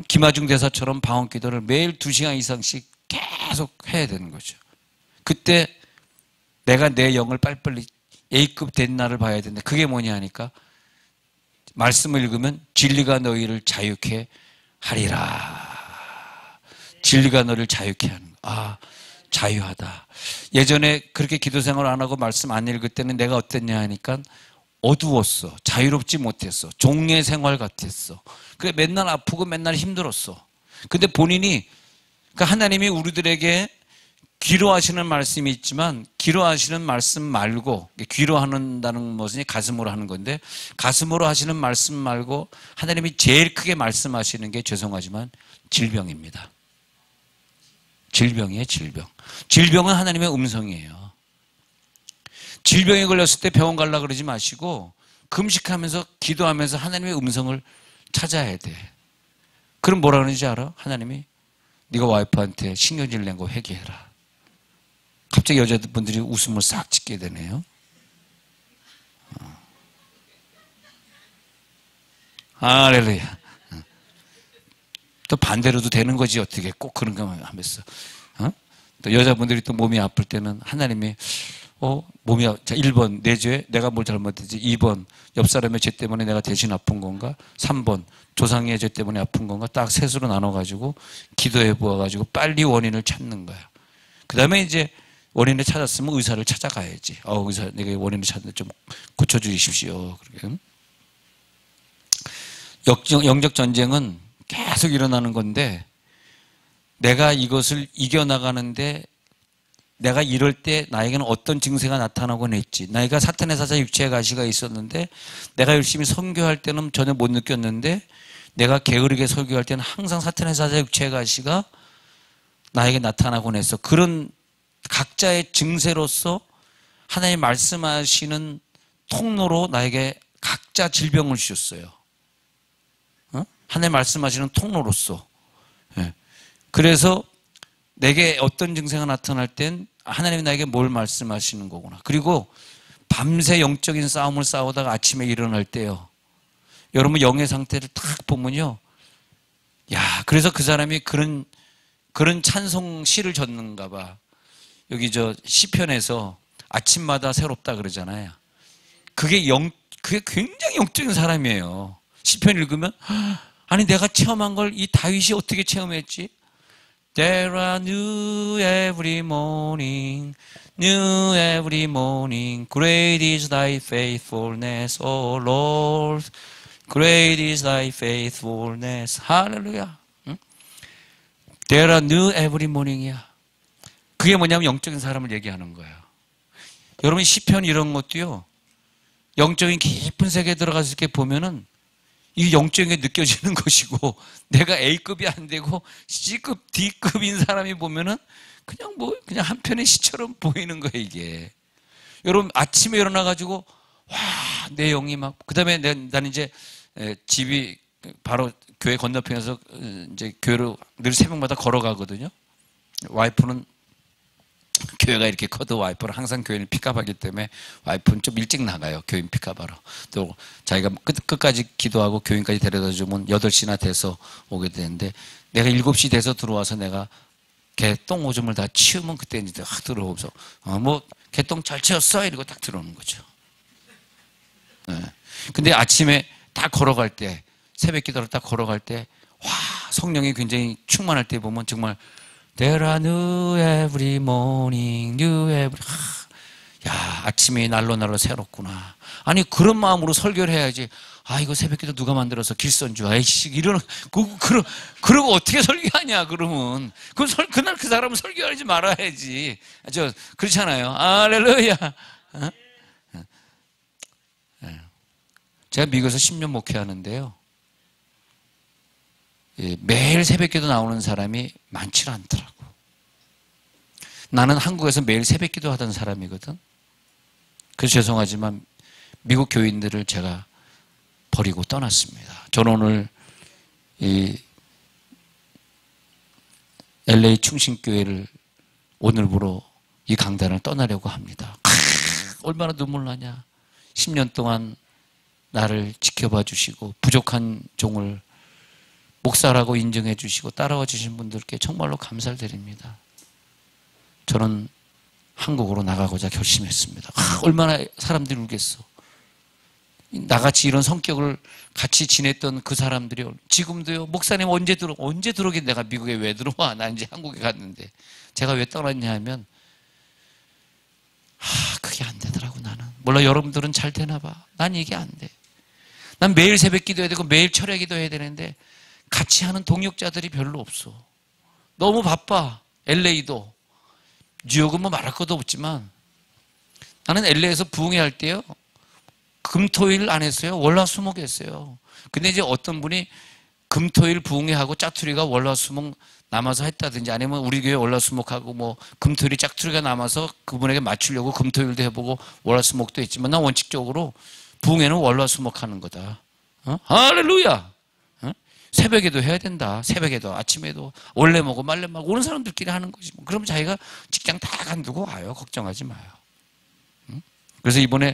김하중 대사처럼 방언 기도를 매일 2시간 이상씩 계속 해야 되는 거죠. 그때 내가 내 영을 빨리빨리 A급 된 날을 봐야 되는데 그게 뭐냐 하니까 말씀을 읽으면 진리가 너희를 자유케 하리라. 진리가 너를 자유케 하는 거. 아, 자유하다. 예전에 그렇게 기도 생활 안 하고 말씀 안 읽을 때는 내가 어땠냐 하니까 어두웠어. 자유롭지 못했어. 종의 생활 같았어. 그래 맨날 아프고 맨날 힘들었어. 근데 본인이 그러니까 하나님이 우리들에게 귀로 하시는 말씀이 있지만 귀로 하시는 말씀 말고 귀로 한다는 것은 가슴으로 하는 건데 가슴으로 하시는 말씀 말고 하나님이 제일 크게 말씀하시는 게 죄송하지만 질병입니다. 질병이에요, 질병. 질병은 하나님의 음성이에요. 질병에 걸렸을 때 병원 가려고 그러지 마시고 금식하면서 기도하면서 하나님의 음성을 찾아야 돼. 그럼 뭐라 그러는지 알아? 하나님이 네가 와이프한테 신경질 낸 거 회개해라. 갑자기 여자분들이 웃음을 싹 짓게 되네요. 할렐루야. 또 반대로도 되는 거지 어떻게 꼭 그런 것만 하면서. 또 여자분들이 또 몸이 아플 때는 하나님이 자 1번 내 죄 내가 뭘 잘못했지. 2번 옆 사람의 죄 때문에 내가 대신 아픈 건가. 3번 조상의 죄 때문에 아픈 건가. 딱 셋으로 나눠가지고 기도해 보아가지고 빨리 원인을 찾는 거야. 그 다음에 이제 원인을 찾았으면 의사를 찾아가야지. 의사 내가 원인을 찾는데 좀 고쳐주십시오. 그렇게. 영적 전쟁은 계속 일어나는 건데 내가 이것을 이겨나가는데 내가 이럴 때 나에게는 어떤 증세가 나타나곤 했지. 내가 사탄의 사자 육체의 가시가 있었는데 내가 열심히 선교할 때는 전혀 못 느꼈는데 내가 게으르게 설교할 때는 항상 사탄의 사자 육체의 가시가 나에게 나타나곤 했어. 그런 각자의 증세로서 하나님 말씀하시는 통로로 나에게 각자 질병을 주셨어요. 하나님 말씀하시는 통로로서. 그래서 내게 어떤 증세가 나타날 땐 하나님이 나에게 뭘 말씀하시는 거구나. 그리고 밤새 영적인 싸움을 싸우다가 아침에 일어날 때요. 여러분 영의 상태를 딱 보면요. 야, 그래서 그 사람이 그런 찬송 시를 졌는가 봐. 여기 저 시편에서 아침마다 새롭다 그러잖아요. 그게 굉장히 영적인 사람이에요. 시편 읽으면 아니 내가 체험한 걸 이 다윗이 어떻게 체험했지? There are new every morning, new every morning. Great is thy faithfulness, O Lord. Great is thy faithfulness. 할렐루야. 응? There are new every morning이야. 그게 뭐냐면 영적인 사람을 얘기하는 거예요. 여러분 시편 이런 것도요. 영적인 깊은 세계에 들어가서 이렇게 보면은 이 영적인 게 느껴지는 것이고 내가 A급이 안 되고 C급, D급인 사람이 보면은 그냥 한 편의 시처럼 보이는 거예요, 이게. 여러분 아침에 일어나 가지고 와, 내 영이 막 그다음에 나는 이제 집이 바로 교회 건너편에서 이제 교회로 늘 새벽마다 걸어가거든요. 와이프는 교회가 이렇게 커도 와이프는 항상 교회를 픽업하기 때문에 와이프는 좀 일찍 나가요. 교인 픽업하러. 또 자기가 끝까지 기도하고 교인까지 데려다 주면 8시나 돼서 오게 되는데 내가 7시 돼서 들어와서 내가 개 똥 오줌을 다 치우면 그때 이제 확 들어오면서 뭐 개똥 잘 치웠어? 이러고 딱 들어오는 거죠. 네. 근데 아침에 딱 걸어갈 때 새벽 기도를 딱 걸어갈 때 와, 성령이 굉장히 충만할 때 보면 정말 There are new every morning, new every. 야, 아침이 날로 새롭구나. 아니, 그런 마음으로 설교를 해야지. 아, 이거 새벽기도 누가 만들어서 길선주. 아이씨, 그러고 어떻게 설교하냐, 그러면. 그날 그 사람은 설교하지 말아야지. 그렇잖아요. 할렐루야. 어? 제가 미국에서 10년 목회하는데요. 매일 새벽기도 나오는 사람이 많지 않더라고. 나는 한국에서 매일 새벽기도 하던 사람이거든. 그래서 죄송하지만 미국 교인들을 제가 버리고 떠났습니다. 저는 오늘 이 LA 충신교회를 오늘부로 이 강단을 떠나려고 합니다. 얼마나 눈물 나냐. 10년 동안 나를 지켜봐 주시고 부족한 종을 목사라고 인정해 주시고 따라와 주신 분들께 정말로 감사를 드립니다. 저는 한국으로 나가고자 결심했습니다. 얼마나 사람들이 울겠어. 나같이 이런 성격을 같이 지냈던 그 사람들이 지금도요. 목사님 언제 들어오긴 내가 미국에 왜 들어와? 나 이제 한국에 갔는데 제가 왜 떠났냐 하면 그게 안 되더라고. 나는 몰라 여러분들은 잘 되나 봐. 난 이게 안 돼. 난 매일 새벽 기도해야 되고 매일 철야 기도해야 되는데 같이 하는 동역자들이 별로 없어. 너무 바빠. LA도. 뉴욕은 뭐 말할 것도 없지만 나는 LA에서 부흥회 할 때요. 금토일 안 했어요. 월화수목 했어요. 근데 이제 어떤 분이 금토일 부흥회 하고 짜투리가 월화수목 남아서 했다든지 아니면 우리 교회 월화수목하고 뭐 금토일이 짝투리가 남아서 그분에게 맞추려고 금토일도 해보고 월화수목도 했지만 난 원칙적으로 부흥회는 월화수목 하는 거다. 할렐루야. 새벽에도 해야 된다. 새벽에도 아침에도 원래 먹고 말래 먹고 오는 사람들끼리 하는 거지. 그럼 자기가 직장 다 간두고 와요. 걱정하지 마요. 그래서 이번에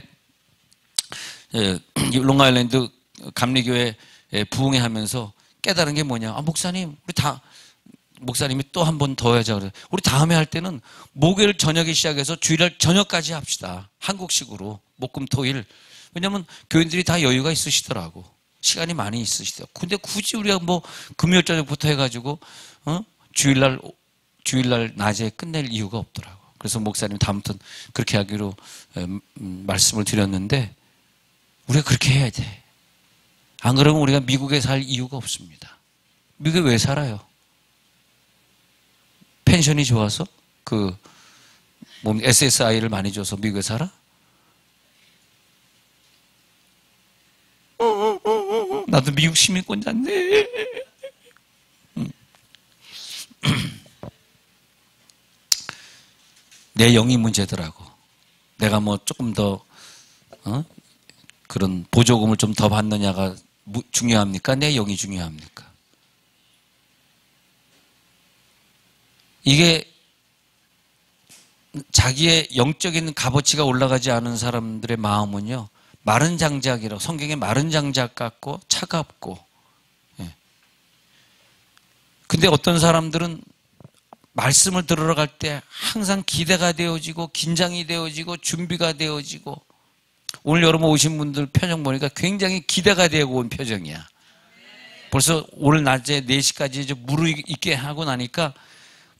롱아일랜드 감리교회 부흥회 하면서 깨달은 게 뭐냐. 목사님 목사님이 또 한 번 더 하자 그래. 우리 다음에 할 때는 목요일 저녁에 시작해서 주일날 저녁까지 합시다. 한국식으로 목금토일. 왜냐면 교인들이 다 여유가 있으시더라고. 시간이 많이 있으시대요. 근데 굳이 우리가 뭐 금요일 저녁부터 해가지고 주일날 낮에 끝낼 이유가 없더라고. 그래서 목사님 다음부터는 그렇게 하기로 말씀을 드렸는데 우리가 그렇게 해야 돼. 안 그러면 우리가 미국에 살 이유가 없습니다. 미국에 왜 살아요? 펜션이 좋아서 SSI를 많이 줘서 미국에 살아? 나도 미국 시민권자인데. 내 영이 문제더라고. 내가 뭐 조금 더 그런 보조금을 좀 더 받느냐가 중요합니까? 내 영이 중요합니까? 이게 자기의 영적인 값어치가 올라가지 않은 사람들의 마음은요. 마른 장작이라고, 성경에 마른 장작 같고 차갑고. 예. 근데 어떤 사람들은 말씀을 들으러 갈 때 항상 기대가 되어지고 긴장이 되어지고 준비가 되어지고, 오늘 여러분 오신 분들 표정 보니까 굉장히 기대가 되고 온 표정이야. 벌써 오늘 낮에 4시까지 이제 무르익게 하고 나니까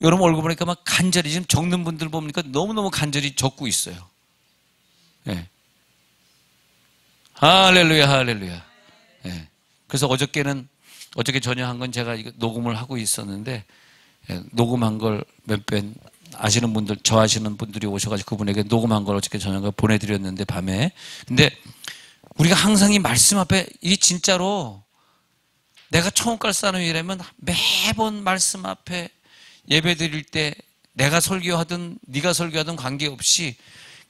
여러분 얼굴 보니까 막 간절히, 지금 적는 분들 보니까 너무너무 간절히 적고 있어요. 예. 할렐루야, 할렐루야. 예. 그래서 어저께 저녁 한 건 제가 이거 녹음을 하고 있었는데, 예, 녹음한 걸 몇 번 아시는 분들, 저 아시는 분들이 오셔가지고 그분에게 녹음한 걸 어저께 저녁에 보내드렸는데, 밤에. 근데 우리가 항상 이 말씀 앞에, 이 진짜로 내가 천국갈 사람이라면 매번 말씀 앞에 예배 드릴 때 내가 설교하든 네가 설교하든 관계없이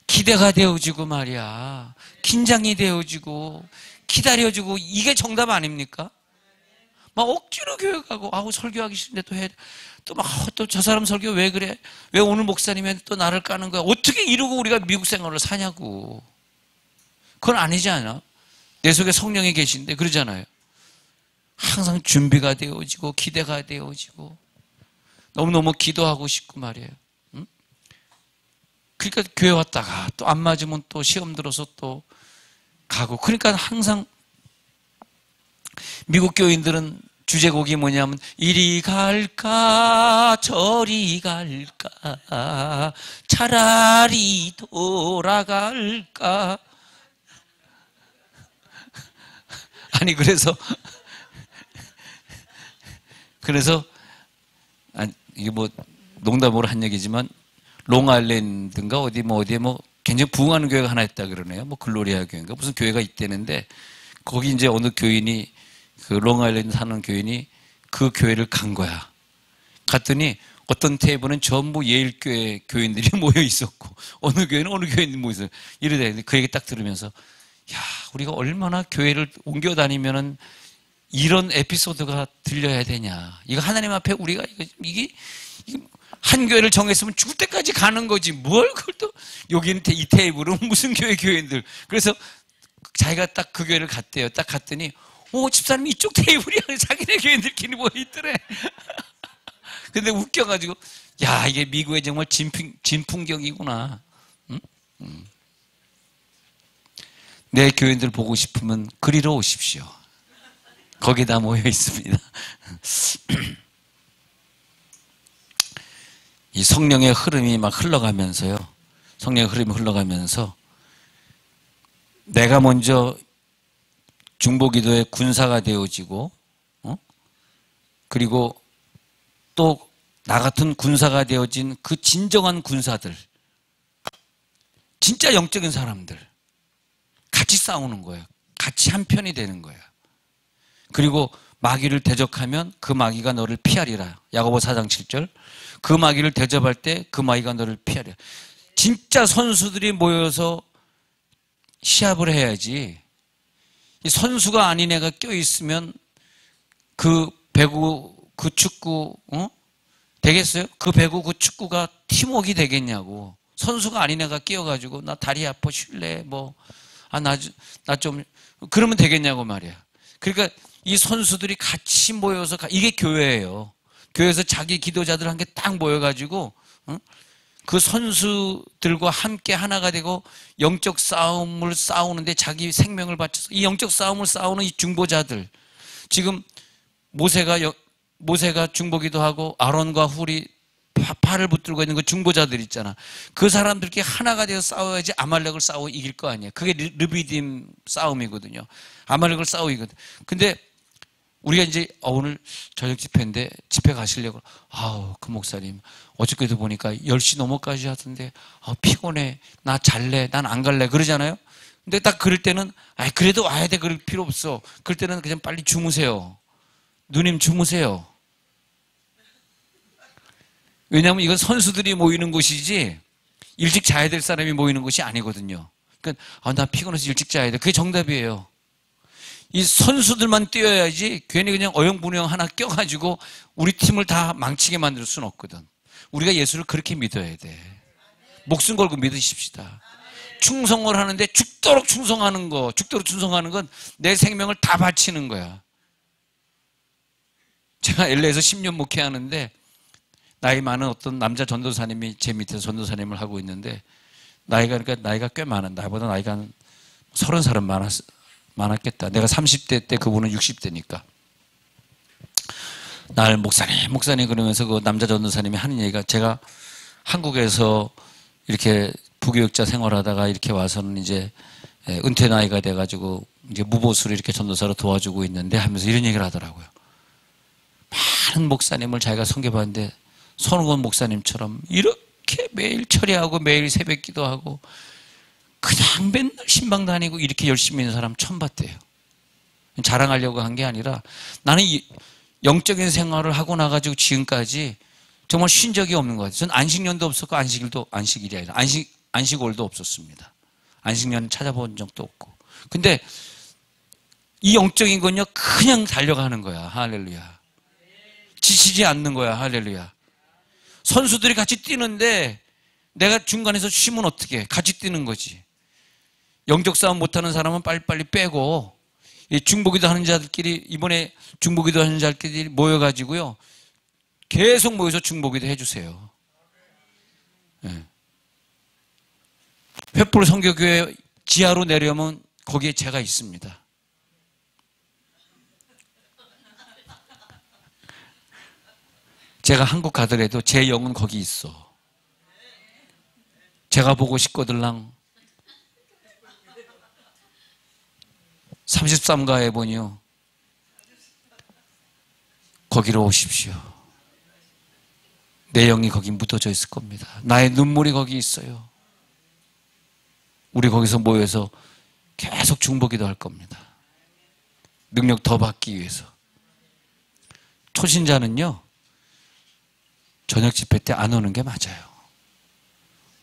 기대가 되어지고 말이야. 긴장이 되어지고 기다려지고, 이게 정답 아닙니까? 막 억지로 교회 가고, 아우 설교하기 싫은데 또 해, 또 막 또 저 사람 설교 왜 그래? 왜 오늘 목사님이 또 나를 까는 거야? 어떻게 이러고 우리가 미국 생활을 사냐고. 그건 아니지 않아? 내 속에 성령이 계신데 그러잖아요. 항상 준비가 되어지고 기대가 되어지고 너무너무 기도하고 싶고 말이에요. 응? 그러니까 교회 왔다가 또 안 맞으면 또 시험 들어서 또 가고. 그러니까 항상 미국 교인들은 주제곡이 뭐냐면 이리 갈까 저리 갈까 차라리 돌아갈까. 아니 그래서 아니, 이게 뭐 농담으로 한 얘기지만 롱아일랜드인가 어디에 뭐 굉장히 부흥하는 교회가 하나 있다 그러네요. 뭐 글로리아 교회인가 무슨 교회가 있다는데, 거기 이제 어느 교인이, 그 롱아일랜드 사는 교인이 그 교회를 간 거야. 갔더니 어떤 테이블은 전부 예일교회 교인들이 모여 있었고, 어느 교회는 어느 교인들이 모여 있어요. 이러다 그 얘기 딱 들으면서, 야, 우리가 얼마나 교회를 옮겨 다니면은 이런 에피소드가 들려야 되냐. 이거 하나님 앞에 우리가 이게 한 교회를 정했으면 죽을 때까지 가는 거지. 뭘 그걸 또, 여기는 이 테이블은 무슨 교인들. 그래서 자기가 딱 그 교회를 갔대요. 딱 갔더니, 집사님이 이쪽 테이블이 자기네 교인들끼리 모여있더래. 근데 웃겨가지고, 야, 이게 미국의 정말 진풍경이구나. 응? 내 교인들 보고 싶으면 그리로 오십시오. 거기 다 모여 있습니다. 이 성령의 흐름이 막 흘러가면서요. 성령의 흐름이 흘러가면서 내가 먼저 중보기도의 군사가 되어지고, 그리고 또 나 같은 군사가 되어진 그 진정한 군사들, 진짜 영적인 사람들 같이 싸우는 거예요. 같이 한 편이 되는 거예요. 그리고 마귀를 대적하면 그 마귀가 너를 피하리라. 야고보 4장 7절. 그 마귀를 대접할 때 그 마귀가 너를 피하리라. 진짜 선수들이 모여서 시합을 해야지. 이 선수가 아닌 애가 껴있으면 그 배구, 그 축구, 되겠어요? 그 배구, 그 축구가 팀워크가 되겠냐고. 선수가 아닌 애가 끼어가지고, 나 다리 아파, 쉴래? 나 좀, 그러면 되겠냐고 말이야. 그러니까 이 선수들이 같이 모여서, 이게 교회예요. 교회에서 자기 기도자들 한 개 딱 모여가지고, 그 선수들과 함께 하나가 되고 영적 싸움을 싸우는데 자기 생명을 바쳐서, 이 영적 싸움을 싸우는 이 중보자들, 지금 모세가 중보기도 하고 아론과 훌이 팔을 붙들고 있는 그 중보자들 있잖아. 그 사람들끼리 하나가 되어 싸워야지 아말렉을 싸워 이길 거 아니야. 그게 르비딤 싸움이거든요. 아말렉을 싸워 이거든. 근데 우리가 이제 오늘 저녁 집회인데 집회 가시려고, 그 목사님 어저께도 보니까 10시 넘어까지 하던데 피곤해, 나 잘래, 난 안 갈래 그러잖아요. 근데 딱 그럴 때는 그래도 와야 돼, 그럴 필요 없어. 그럴 때는 그냥 빨리 주무세요. 누님 주무세요. 왜냐하면 이건 선수들이 모이는 곳이지 일찍 자야 될 사람이 모이는 곳이 아니거든요. 그러니까 나 피곤해서 일찍 자야 돼, 그게 정답이에요. 이 선수들만 뛰어야지 괜히 그냥 어영부영 하나 껴가지고 우리 팀을 다 망치게 만들 수는 없거든. 우리가 예수를 그렇게 믿어야 돼. 목숨 걸고 믿으십시다. 충성을 하는데 죽도록 충성하는 거, 죽도록 충성하는 건 내 생명을 다 바치는 거야. 제가 LA에서 10년 목회하는데 나이 많은 어떤 남자 전도사님이 제 밑에서 전도사님을 하고 있는데 그러니까 나이가 꽤 많은, 나보다 나이가 한 30살은 많았겠다. 내가 30대 때 그분은 60대니까. 날 목사님 그러면서 그 남자 전도사님이 하는 얘기가, 제가 한국에서 이렇게 부교육자 생활하다가 이렇게 와서는 이제 은퇴 나이가 돼가지고 이제 무보수로 이렇게 전도사로 도와주고 있는데 하면서 이런 얘기를 하더라고요. 많은 목사님을 자기가 섬겨봤는데 손흥원 목사님처럼 이렇게 매일 철야하고 매일 새벽 기도하고 그냥 맨날 신방 다니고 이렇게 열심히 있는 사람 처음 봤대요. 자랑하려고 한 게 아니라 나는 영적인 생활을 하고 나가지고 지금까지 정말 쉰 적이 없는 것 같아요. 전 안식년도 없었고 안식일이 아니라 안식월도 없었습니다. 안식년 찾아본 적도 없고. 근데 이 영적인 건요, 그냥 달려가는 거야. 할렐루야. 지치지 않는 거야. 할렐루야. 선수들이 같이 뛰는데 내가 중간에서 쉬면 어떻게 해? 같이 뛰는 거지. 영적 싸움 못하는 사람은 빨리빨리 빼고, 이 중보기도 하는 자들끼리, 이번에 중보기도 하는 자들끼리 모여가지고요, 계속 모여서 중보기도 해주세요. 네. 횃불 선교교회 지하로 내려오면 거기에 제가 있습니다. 제가 한국 가더라도 제 영은 거기 있어. 제가 보고 싶거들랑 33가에 보니요, 거기로 오십시오. 내 영이 거기 묻어져 있을 겁니다. 나의 눈물이 거기 있어요. 우리 거기서 모여서 계속 중보기도 할 겁니다. 능력 더 받기 위해서. 초신자는요, 저녁 집회 때 안 오는 게 맞아요.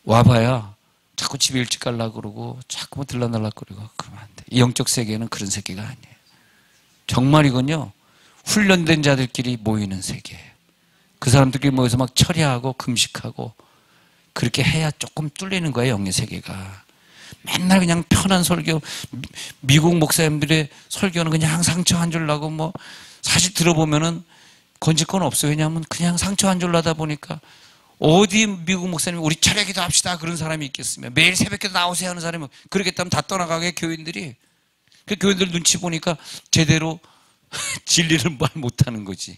와봐야 자꾸 집에 일찍 가려고 그러고 자꾸 들락날락 거리고 그러면 안 돼. 이 영적 세계는 그런 세계가 아니에요. 정말 이건요, 훈련된 자들끼리 모이는 세계예요. 그 사람들끼리 모여서 막 철야하고 금식하고 그렇게 해야 조금 뚫리는 거예요, 영의 세계가. 맨날 그냥 편한 설교, 미국 목사님들의 설교는 그냥 상처 한 줄 나고, 뭐 사실 들어보면은 건질 건 없어요. 왜냐하면 그냥 상처 한 줄 나다 보니까. 어디 미국 목사님 우리 철야기도 합시다 그런 사람이 있겠으면, 매일 새벽기도 나오세요 하는 사람이 그러겠다면 다 떠나가게 교인들이. 그 교인들 눈치 보니까 제대로 진리를 말 못하는 거지.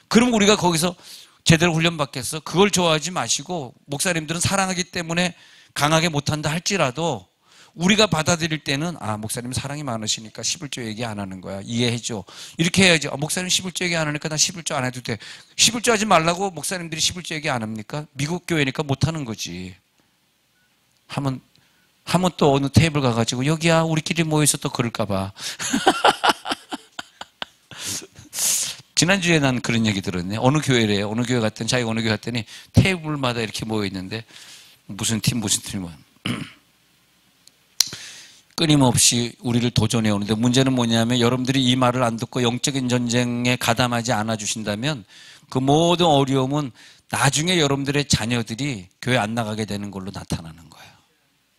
그럼 우리가 거기서 제대로 훈련받겠어? 그걸 좋아하지 마시고, 목사님들은 사랑하기 때문에 강하게 못한다 할지라도 우리가 받아들일 때는, 아, 목사님 사랑이 많으시니까 11조 얘기 안 하는 거야. 이해해줘. 이렇게 해야지. 아, 목사님 11조 얘기 안 하니까 나 11조 안 해도 돼. 11조 하지 말라고 목사님들이 11조 얘기 안 합니까? 미국 교회니까 못 하는 거지. 하면 또 어느 테이블 가가지고, 여기야, 우리끼리 모여서 또 그럴까봐. 지난주에 난 그런 얘기 들었네. 어느 교회래요. 어느 교회 갔더니, 자기가 어느 교회 갔더니 테이블마다 이렇게 모여있는데, 무슨 팀, 뭐. 끊임없이 우리를 도전해 오는데, 문제는 뭐냐면 여러분들이 이 말을 안 듣고 영적인 전쟁에 가담하지 않아 주신다면 그 모든 어려움은 나중에 여러분들의 자녀들이 교회 안 나가게 되는 걸로 나타나는 거예요.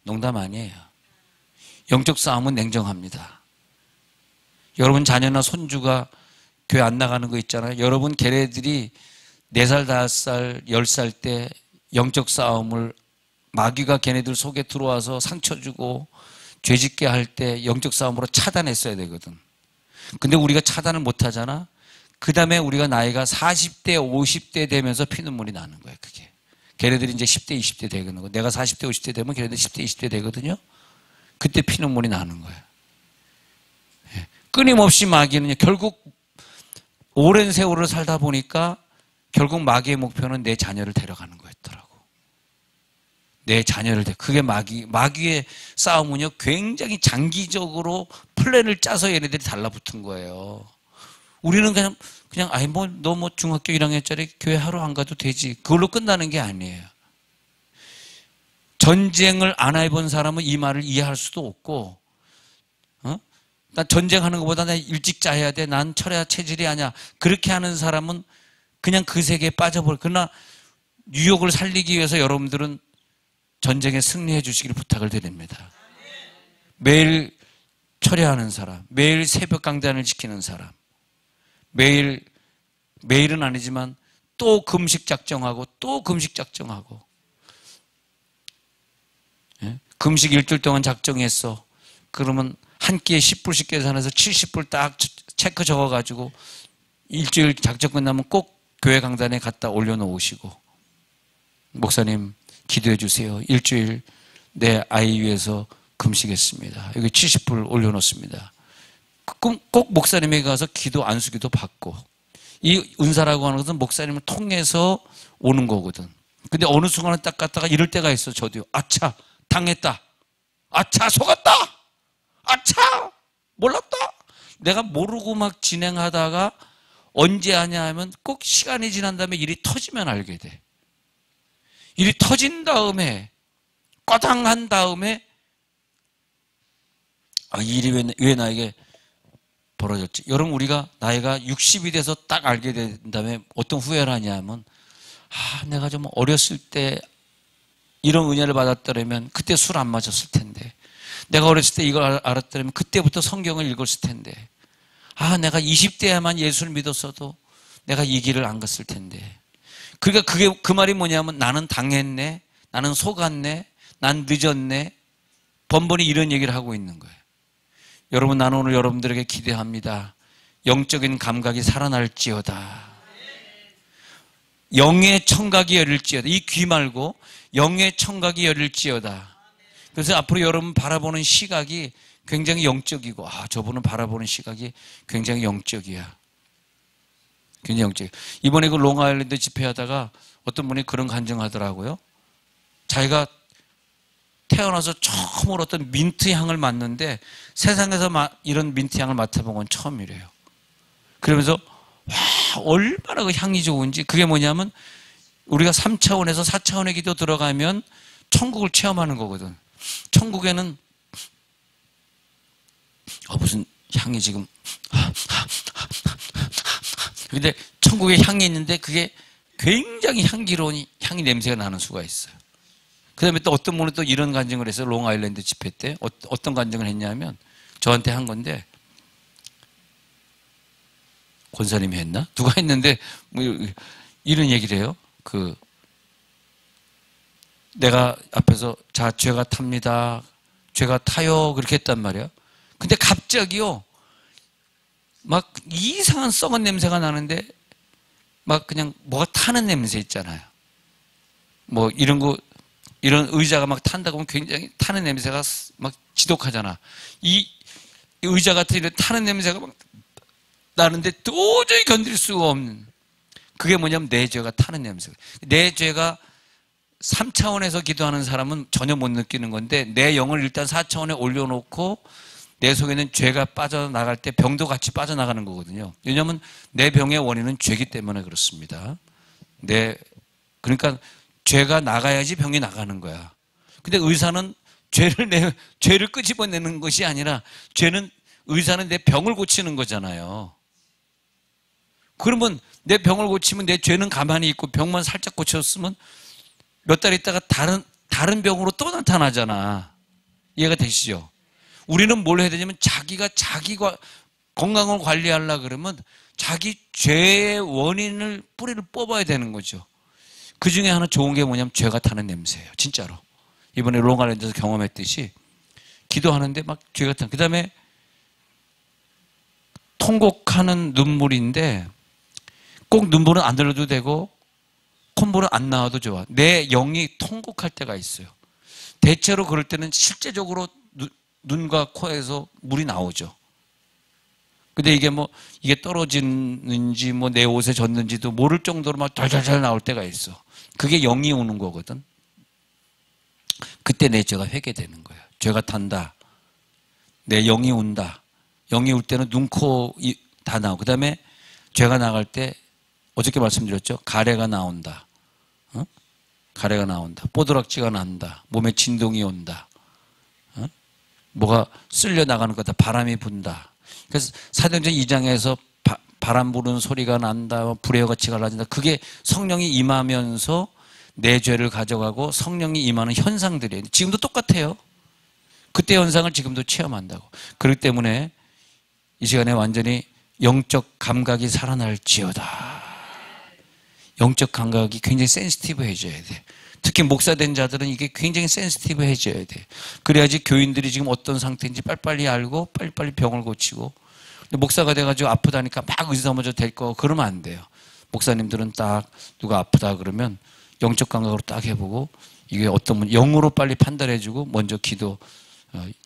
농담 아니에요. 영적 싸움은 냉정합니다. 여러분 자녀나 손주가 교회 안 나가는 거 있잖아요. 여러분 걔네들이 4살, 5살, 10살 때 영적 싸움을, 마귀가 걔네들 속에 들어와서 상처 주고 죄짓게 할 때 영적 싸움으로 차단했어야 되거든. 근데 우리가 차단을 못 하잖아. 그 다음에 우리가 나이가 40대, 50대 되면서 피눈물이 나는 거예요, 그게. 걔네들이 이제 10대, 20대 되는 거. 내가 40대, 50대 되면 걔네들 10대, 20대 되거든요. 그때 피눈물이 나는 거예요. 끊임없이 마귀는요, 결국 오랜 세월을 살다 보니까 결국 마귀의 목표는 내 자녀를 데려가는 거였더라고. 내 자녀를 그게 마귀의 싸움은요, 굉장히 장기적으로 플랜을 짜서 얘네들이 달라붙은 거예요. 우리는 그냥 아이 너 중학교 1학년짜리 교회 하루 안 가도 되지, 그걸로 끝나는 게 아니에요. 전쟁을 안 해본 사람은 이 말을 이해할 수도 없고, 난 전쟁하는 것보다 난 일찍 자야 돼, 난 철야 체질이 아니야, 그렇게 하는 사람은 그냥 그 세계에 빠져버려. 그러나 뉴욕을 살리기 위해서 여러분들은 전쟁에 승리해 주시길 부탁을 드립니다. 매일 철야하는 사람, 매일 새벽 강단을 지키는 사람, 매일은 아니지만 또 금식 작정하고 또 금식 작정하고, 예? 금식 일주일 동안 작정했어. 그러면 한 끼에 10불씩 계산해서 70불 딱 체크 적어가지고 일주일 작정 끝나면 꼭 교회 강단에 갖다 올려놓으시고, 목사님 기도해 주세요. 일주일 내 아이 위해서 금식했습니다. 여기 70불 올려놓습니다. 꼭 목사님에게 가서 기도 안수기도 받고, 이 은사라고 하는 것은 목사님을 통해서 오는 거거든. 근데 어느 순간에 딱 갔다가 이럴 때가 있어. 저도요. 아차 당했다. 아차 속았다. 아차 몰랐다. 내가 모르고 막 진행하다가 언제 하냐 하면 꼭 시간이 지난 다음에 일이 터지면 알게 돼. 일이 터진 다음에 꺼당한 다음에 이 일이 왜 나에게 벌어졌지? 여러분, 우리가 나이가 60이 돼서 딱 알게 된 다음에 어떤 후회를 하냐 하면, 내가 좀 어렸을 때 이런 은혜를 받았더라면 그때 술 안 마셨을 텐데, 내가 어렸을 때 이걸 알았더라면 그때부터 성경을 읽었을 텐데, 내가 20대에만 예수를 믿었어도 내가 이 길을 안 갔을 텐데. 그러니까 그 말이 뭐냐면, 나는 당했네, 나는 속았네, 난 늦었네, 번번이 이런 얘기를 하고 있는 거예요. 여러분, 나는 오늘 여러분들에게 기대합니다. 영적인 감각이 살아날지어다. 영의 청각이 열릴지어다. 이 귀 말고 영의 청각이 열릴지어다. 그래서 앞으로 여러분 바라보는 시각이 굉장히 영적이고, 저분은 바라보는 시각이 굉장히 영적이야. 굉장히 영적이야. 이번에 그 롱아일랜드 집회하다가 어떤 분이 그런 간증하더라고요. 자기가 태어나서 처음으로 어떤 민트 향을 맡는데 세상에서 이런 민트 향을 맡아본 건 처음이래요. 그러면서 얼마나 그 향이 좋은지. 그게 뭐냐면 우리가 3차원에서 4차원의 기도 들어가면 천국을 체험하는 거거든. 천국에는 무슨 향이 지금 근데 천국에 향이 있는데 그게 굉장히 향기로운 향이 냄새가 나는 수가 있어요. 그 다음에 또 어떤 분은 또 이런 간증을 했어요. 롱아일랜드 집회 때 어떤 간증을 했냐면, 저한테 한 건데, 권사님이 했나? 누가 했는데 뭐 이런 얘기를 해요. 내가 앞에서 죄가 탑니다, 죄가 타요, 그렇게 했단 말이야. 근데 갑자기요, 막 이상한 썩은 냄새가 나는데, 막 그냥 뭐가 타는 냄새 있잖아요. 뭐 이런 의자가 막 탄다고 하면 굉장히 타는 냄새가 막 지독하잖아. 이 의자 같은 이런 타는 냄새가 막 나는데 도저히 견딜 수가 없는, 그게 뭐냐면 내 죄가 타는 냄새. 내 죄가 3차원에서 기도하는 사람은 전혀 못 느끼는 건데, 내 영을 일단 4차원에 올려놓고 내 속에는 죄가 빠져나갈 때 병도 같이 빠져나가는 거거든요. 왜냐하면 내 병의 원인은 죄기 때문에 그렇습니다. 그러니까 죄가 나가야지 병이 나가는 거야. 근데 의사는 죄를 끄집어내는 것이 아니라, 의사는 내 병을 고치는 거잖아요. 그러면 내 병을 고치면 내 죄는 가만히 있고, 병만 살짝 고쳤으면 몇 달 있다가 다른 병으로 또 나타나잖아. 이해가 되시죠? 우리는 뭘 해야 되냐면, 자기가 건강을 관리하려고 그러면 자기 죄의 원인을, 뿌리를 뽑아야 되는 거죠. 그 중에 하나 좋은 게 뭐냐면 죄가 타는 냄새예요. 진짜로. 이번에 롱아일랜드에서 경험했듯이 기도하는데 막 죄가 타는. 그 다음에 통곡하는 눈물인데, 꼭 눈물은 안 흘려도 되고 콧물은 안 나와도 좋아. 내 영이 통곡할 때가 있어요. 대체로 그럴 때는 실제적으로 눈과 코에서 물이 나오죠. 근데 이게 떨어지는지 내 옷에 젖는지도 모를 정도로 막 달달달 나올 때가 있어. 그게 영이 오는 거거든. 그때 내 죄가 회개되는 거예요. 죄가 탄다. 내 영이 온다. 영이 올 때는 눈, 코 다 나오고, 그 다음에 죄가 나갈 때 어저께 말씀드렸죠. 가래가 나온다. 가래가 나온다. 뽀드락지가 난다. 몸에 진동이 온다. 뭐가 쓸려 나가는 거다. 바람이 분다. 그래서 사도행전 2장에서 바람 부는 소리가 난다, 불의 같이 갈라진다. 그게 성령이 임하면서 내 죄를 가져가고 성령이 임하는 현상들이에요. 지금도 똑같아요. 그때 현상을 지금도 체험한다고. 그렇기 때문에 이 시간에 완전히 영적 감각이 살아날지어다. 영적 감각이 굉장히 센시티브해져야 돼. 특히 목사된 자들은 이게 굉장히 센시티브해져야 돼. 그래야지 교인들이 지금 어떤 상태인지 빨리빨리 알고 빨리빨리 병을 고치고. 목사가 돼가지고 아프다니까 막 의사서머져 될 거 그러면 안 돼요. 목사님들은 딱 누가 아프다 그러면 영적 감각으로 딱 해보고 이게 어떤 분 영으로 빨리 판단해주고 먼저 기도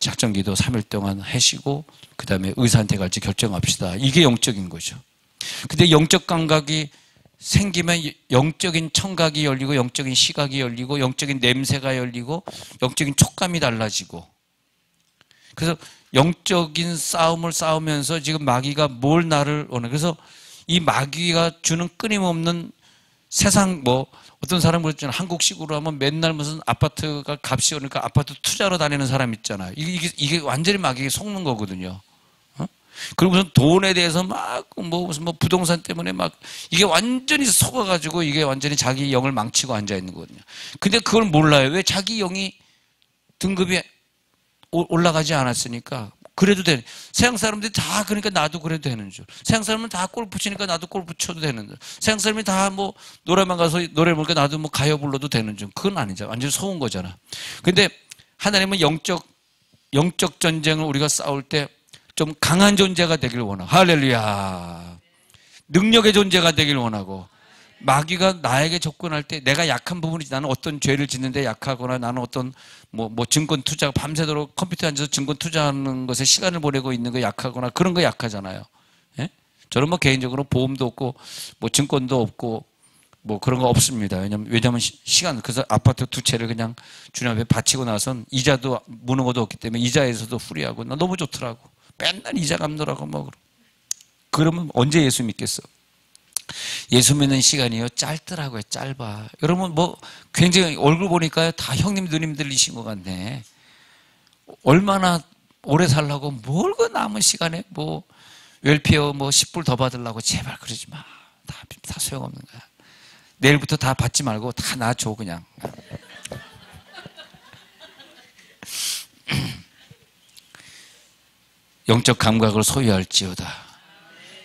작전 기도 3일 동안 하시고 그 다음에 의사한테 갈지 결정합시다. 이게 영적인 거죠. 근데 영적 감각이 생기면 영적인 청각이 열리고 영적인 시각이 열리고 영적인 냄새가 열리고 영적인 촉감이 달라지고 그래서 영적인 싸움을 싸우면서 지금 마귀가 뭘 나를 원해. 그래서 이 마귀가 주는 끊임없는 세상 뭐 어떤 사람은 그랬잖아요. 한국식으로 하면 맨날 무슨 아파트가 값이 오르니까 아파트 투자로 다니는 사람 있잖아요. 이게 완전히 마귀에 속는 거거든요. 그리고 무슨 돈에 대해서 막 무슨 부동산 때문에 막 이게 완전히 속아가지고 이게 완전히 자기 영을 망치고 앉아 있는 거거든요. 근데 그걸 몰라요. 왜? 자기 영이 등급이 올라가지 않았으니까 그래도 돼. 서양 사람들이 다 그러니까 나도 그래도 되는 줄. 서양 사람은 다 골프 치니까 나도 골프 쳐도 되는 줄. 서양 사람이 다 뭐 노래방 가서 노래 부르니까 나도 뭐 가요 불러도 되는 줄. 그건 아니잖아. 완전히 속은 거잖아. 근데 하나님은 영적 전쟁을 우리가 싸울 때 좀 강한 존재가 되길 원하고 할렐루야. 능력의 존재가 되길 원하고 마귀가 나에게 접근할 때 내가 약한 부분이지 나는 어떤 죄를 짓는데 약하거나 나는 어떤 뭐 증권 투자 밤새도록 컴퓨터에 앉아서 증권 투자하는 것에 시간을 보내고 있는 거 약하거나 그런 거 약하잖아요. 예? 저는 뭐 개인적으로 보험도 없고 뭐 증권도 없고 뭐 그런 거 없습니다. 왜냐면 시간 그래서 아파트 두 채를 그냥 주님 앞에 바치고 나선 이자도 무는 것도 없기 때문에 이자에서도 후리하고 나 너무 좋더라고. 맨날 이자 갚느라고 뭐 그러면 언제 예수 믿겠어? 예수 믿는 시간이요 짧더라고요. 짧아. 여러분 뭐 굉장히 얼굴 보니까 다 형님 누님들이신 것 같네. 얼마나 오래 살라고 뭘 그 남은 시간에 뭐 웰피어 뭐 10불 더 받으려고 제발 그러지 마. 다 소용없는 거야. 내일부터 다 받지 말고 다 나 줘 그냥. 영적 감각을 소유할지어다.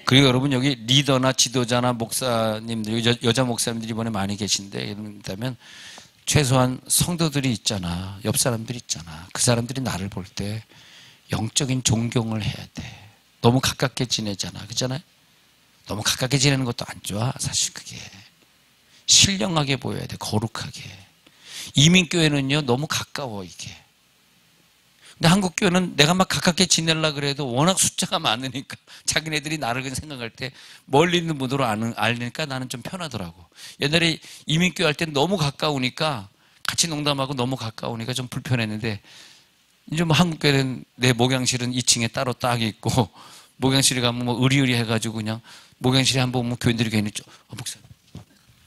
그리고 여러분 여기 리더나 지도자나 목사님들, 여자 목사님들이 이번에 많이 계신데 그렇다면 최소한 성도들이 있잖아. 옆 사람들이 있잖아. 그 사람들이 나를 볼 때 영적인 존경을 해야 돼. 너무 가깝게 지내잖아. 그렇잖아요? 너무 가깝게 지내는 것도 안 좋아. 사실 그게. 신령하게 보여야 돼. 거룩하게. 이민교회는요 너무 가까워 이게. 근데 한국교회는 내가 막 가깝게 지내려고 그래도 워낙 숫자가 많으니까 자기네들이 나를 생각할 때 멀리 있는 분으로 알니까 나는 좀 편하더라고. 옛날에 이민교회 할 때 너무 가까우니까 같이 농담하고 너무 가까우니까 좀 불편했는데 이제 뭐 한국교회는 내 목양실은 2층에 따로 딱 있고 목양실에 가면 뭐 의리의리 해가지고 그냥 목양실에 한번 오면 교인들이 괜히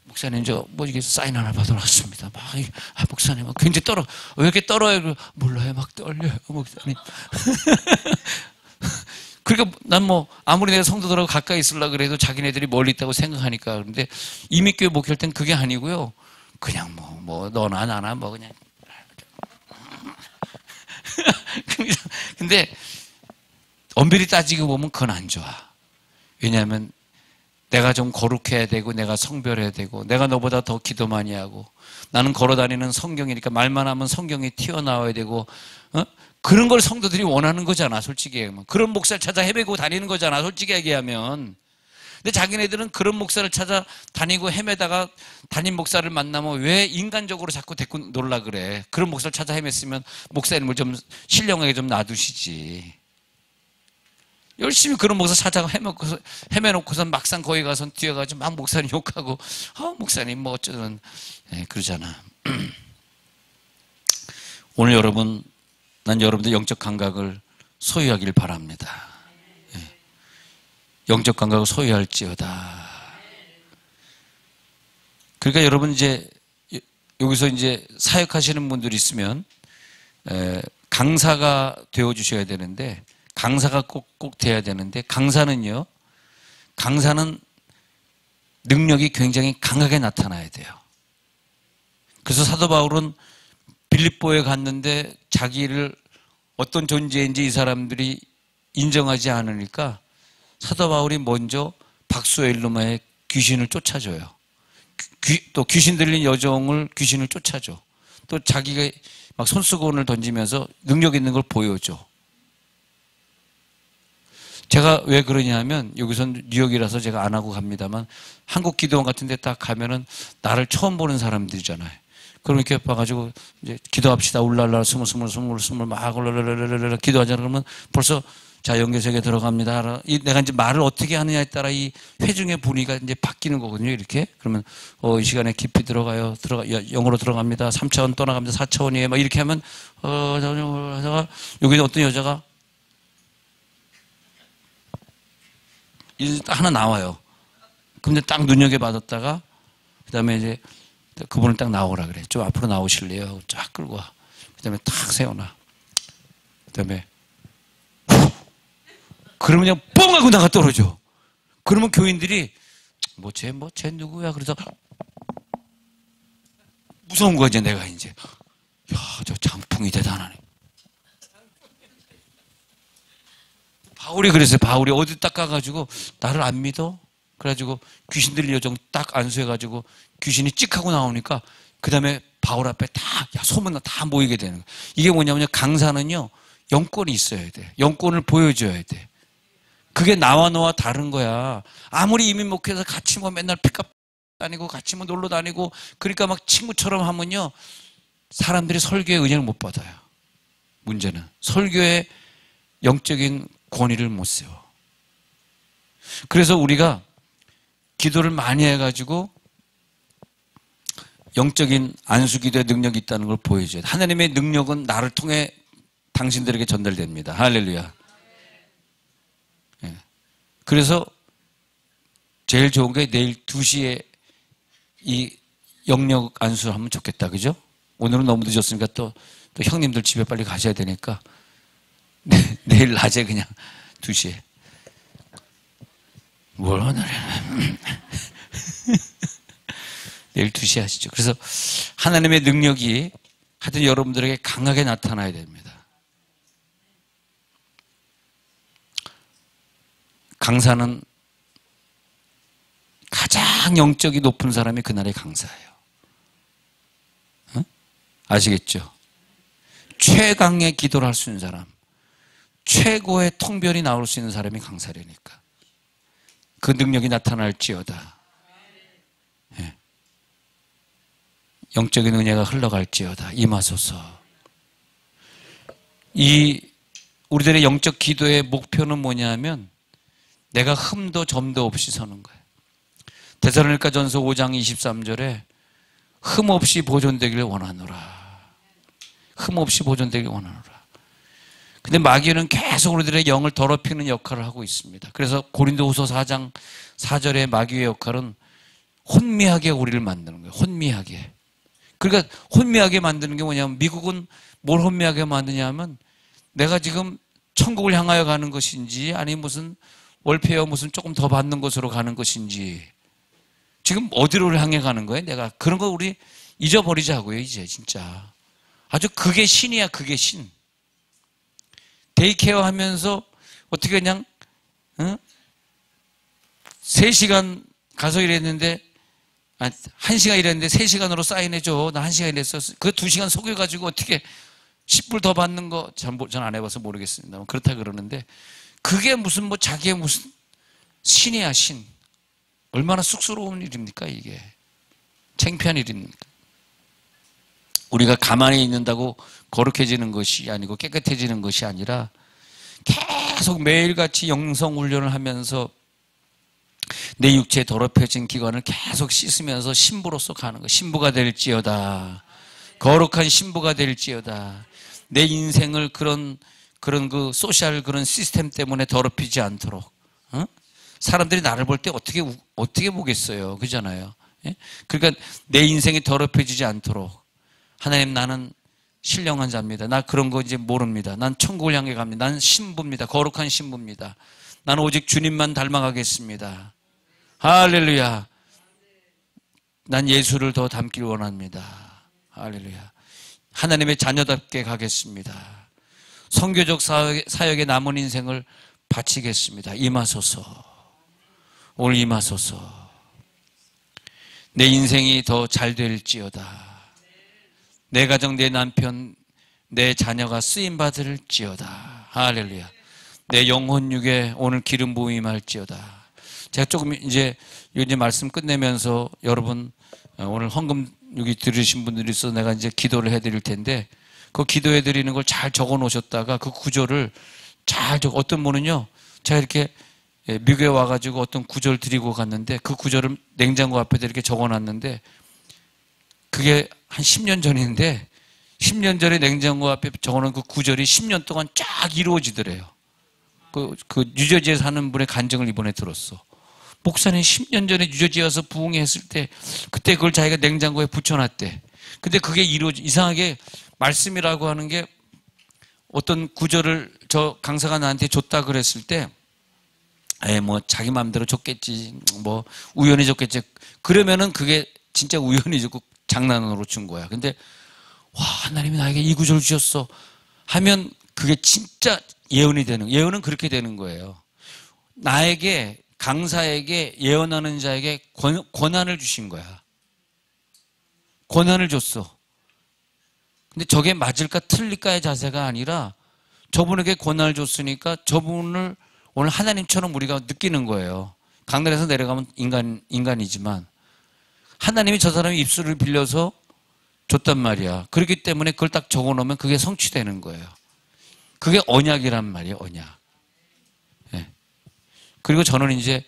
목사님 저 뭐 이게 사인 하나 받으러 왔습니다. 막 목사님 막 굉장히 왜 이렇게 떨어요? 몰라요. 막 떨려요 목사님. 그러니까 난 뭐 아무리 내가 성도들하고 가까이 있으려고 그래도 자기네들이 멀리 있다고 생각하니까. 그런데 이민교회 목회할 땐 그게 아니고요. 그냥 뭐 너나 나나 뭐 그냥. 근데 엄밀히 따지고 보면 그건 안 좋아. 왜냐하면 내가 좀 거룩해야 되고 내가 성별해야 되고 내가 너보다 더 기도 많이 하고 나는 걸어다니는 성경이니까 말만 하면 성경이 튀어나와야 되고 그런 걸 성도들이 원하는 거잖아. 솔직히 얘기하면 그런 목사를 찾아 헤매고 다니는 거잖아. 솔직히 얘기하면. 근데 자기네들은 그런 목사를 찾아 다니고 헤매다가 담임 목사를 만나면 왜 인간적으로 자꾸 데리고 놀라 그래. 그런 목사를 찾아 헤맸으면 목사님을 좀 신령하게 좀 놔두시지. 열심히 그런 목사 찾아가 헤매놓고서 막상 거기 가서 뒤에 가서 막 목사님 욕하고 목사님 뭐 어쩌든 그러잖아. 오늘 난 여러분들 영적 감각을 소유하길 바랍니다. 영적 감각을 소유할지어다. 그러니까 여러분 이제 여기서 이제 사역하시는 분들이 있으면 강사가 되어 주셔야 되는데 강사가 꼭 돼야 되는데 강사는 능력이 굉장히 강하게 나타나야 돼요. 그래서 사도 바울은 빌립보에 갔는데 자기를 어떤 존재인지 이 사람들이 인정하지 않으니까 사도 바울이 먼저 박수엘루마에 귀신을 쫓아줘요. 또 귀신 들린 여종을 귀신을 쫓아줘. 또 자기가 막 손수건을 던지면서 능력 있는 걸 보여줘. 제가 왜 그러냐면 여기선 뉴욕이라서 제가 안 하고 갑니다만 한국 기도원 같은 데 딱 가면은 나를 처음 보는 사람들이잖아요. 그럼 이렇게 봐가지고 이제 기도합시다. 울랄라 스물 막 울랄랄랄랄 기도하자 그러면 벌써 자 영계세계 들어갑니다. 내가 이제 말을 어떻게 하느냐에 따라 이 회중의 분위기가 이제 바뀌는 거거든요. 이렇게 그러면 이 시간에 깊이 들어가요. 영으로 들어갑니다. 3차원 떠나갑니다. 4차원이에요. 막 이렇게 하면 여기 어떤 여자가 하나 나와요. 근데 딱 눈여겨받았다가 그다음에 이제 그분을 딱 나오라 그래. 좀 앞으로 나오실래요? 하고 쫙 끌고 와. 그다음에 탁 세워놔. 그다음에 그러면 그냥 뻥 하고 나가 떨어져. 그러면 교인들이 쟤 누구야? 그래서 무서운 거지 내가 이제. 야, 저 장풍이 대단하네. 바울이 그랬어요. 바울이 어디 딱 가가지고 나를 안 믿어? 그래가지고 귀신 들린 여정 딱 안수해가지고 귀신이 찍 하고 나오니까 그 다음에 바울 앞에 소문 다 모이게 되는 거예요. 이게 뭐냐면 강사는요 영권이 있어야 돼. 영권을 보여줘야 돼. 그게 나와 너와 다른 거야. 아무리 이민 목회에서 같이 맨날 픽업 다니고 같이 놀러 다니고 그러니까 막 친구처럼 하면요 사람들이 설교의 은혜를 못 받아요. 문제는 설교의 영적인 권위를 못 세워. 그래서 우리가 기도를 많이 해가지고 영적인 안수기도의 능력이 있다는 걸 보여줘야 돼. 하나님의 능력은 나를 통해 당신들에게 전달됩니다. 할렐루야. 예. 그래서 제일 좋은 게 내일 2시에 이 영역 안수를 하면 좋겠다. 그죠? 오늘은 너무 늦었으니까 또 형님들 집에 빨리 가셔야 되니까 내일 낮에 그냥 2시에 뭘 오늘은 내일 2시에 하시죠. 그래서 하나님의 능력이 하여튼 여러분들에게 강하게 나타나야 됩니다. 강사는 가장 영적이 높은 사람이 그날의 강사예요. 어? 아시겠죠? 최강의 기도를 할 수 있는 사람, 최고의 통변이 나올 수 있는 사람이 강사라니까. 그 능력이 나타날지어다. 예. 영적인 은혜가 흘러갈지어다. 임하소서. 우리들의 영적 기도의 목표는 뭐냐면 내가 흠도 점도 없이 서는 거예요. 데살로니가전서 5장 23절에 흠 없이 보존되기를 원하노라. 흠 없이 보존되기를 원하노라. 근데 마귀는 계속 우리들의 영을 더럽히는 역할을 하고 있습니다. 그래서 고린도후서 4장 4절의 마귀의 역할은 혼미하게 우리를 만드는 거예요. 혼미하게. 그러니까 혼미하게 만드는 게 뭐냐면 미국은 뭘 혼미하게 만드냐면 내가 지금 천국을 향하여 가는 것인지 아니면 무슨 월페어 무슨 조금 더 받는 곳으로 가는 것인지 지금 어디로 향해 가는 거예요? 내가 그런 거 우리 잊어버리자고요. 이제 진짜 아주 그게 신이야. 그게 신. 데이케어 하면서 어떻게 그냥 3시간 가서 일했는데 1시간 일했는데 3시간으로 사인해줘. 나 1시간 일했어. 그 2시간 속여가지고 어떻게 10불 더 받는 거 전 안 해봐서 모르겠습니다. 그렇다 그러는데 그게 무슨 자기의 무슨 신이야 신. 얼마나 쑥스러운 일입니까 이게. 창피한 일입니까. 우리가 가만히 있는다고 거룩해지는 것이 아니고 깨끗해지는 것이 아니라 계속 매일같이 영성훈련을 하면서 내 육체에 더럽혀진 기관을 계속 씻으면서 신부로서 가는 거. 신부가 될지어다. 거룩한 신부가 될지어다. 내 인생을 그런 그 소셜 그런 시스템 때문에 더럽히지 않도록. 어? 사람들이 나를 볼 때 어떻게 보겠어요. 그잖아요. 예? 그러니까 내 인생이 더럽혀지지 않도록. 하나님 나는 신령한 자입니다. 나 그런 거 이제 모릅니다. 난 천국을 향해 갑니다. 난 신부입니다. 거룩한 신부입니다. 나는 오직 주님만 닮아가겠습니다. 할렐루야. 난 예수를 더 닮길 원합니다. 할렐루야. 하나님의 자녀답게 가겠습니다. 선교적 사역에 남은 인생을 바치겠습니다. 임하소서. 오늘 임하소서. 내 인생이 더 잘 될지어다. 내 가정, 내 남편, 내 자녀가 쓰임받을지어다. 할렐루야. 내 영혼 육에 오늘 기름 부음이 임할지어다. 제가 조금 이제 말씀 끝내면서 여러분 오늘 헌금 여기 들으신 분들이 있어서 내가 이제 기도를 해드릴 텐데 그 기도해드리는 걸 잘 적어 놓으셨다가 그 구절을 어떤 분은요, 제가 이렇게 미국에 와가지고 어떤 구절 드리고 갔는데 그 구절을 냉장고 앞에다 이렇게 적어 놨는데 그게 한 10년 전인데 10년 전에 냉장고 앞에 적어 놓은 그 구절이 10년 동안 쫙 이루어지더래요. 그 뉴저지에 사는 분의 간증을 이번에 들었어. 목사님 10년 전에 뉴저지에 와서 부흥했을 때 그때 그걸 자기가 냉장고에 붙여놨대. 근데 그게 이상하게 말씀이라고 하는 게 어떤 구절을 저 강사가 나한테 줬다 그랬을 때 뭐 자기 마음대로 줬겠지, 뭐 우연히 줬겠지. 그러면은 그게 진짜 우연히 줬고 장난으로 준 거야. 근데 와, 하나님이 나에게 이 구절을 주셨어 하면 그게 진짜 예언이 되는, 예언은 그렇게 되는 거예요. 나에게, 강사에게, 예언하는 자에게 권한을 주신 거야. 권한을 줬어. 근데 저게 맞을까 틀릴까의 자세가 아니라 저분에게 권한을 줬으니까 저분을 오늘 하나님처럼 우리가 느끼는 거예요. 강단에서 내려가면 인간이지만 하나님이 저 사람의 입술을 빌려서 줬단 말이야. 그렇기 때문에 그걸 딱 적어 놓으면 그게 성취되는 거예요. 그게 언약이란 말이에요, 언약. 예. 그리고 저는 이제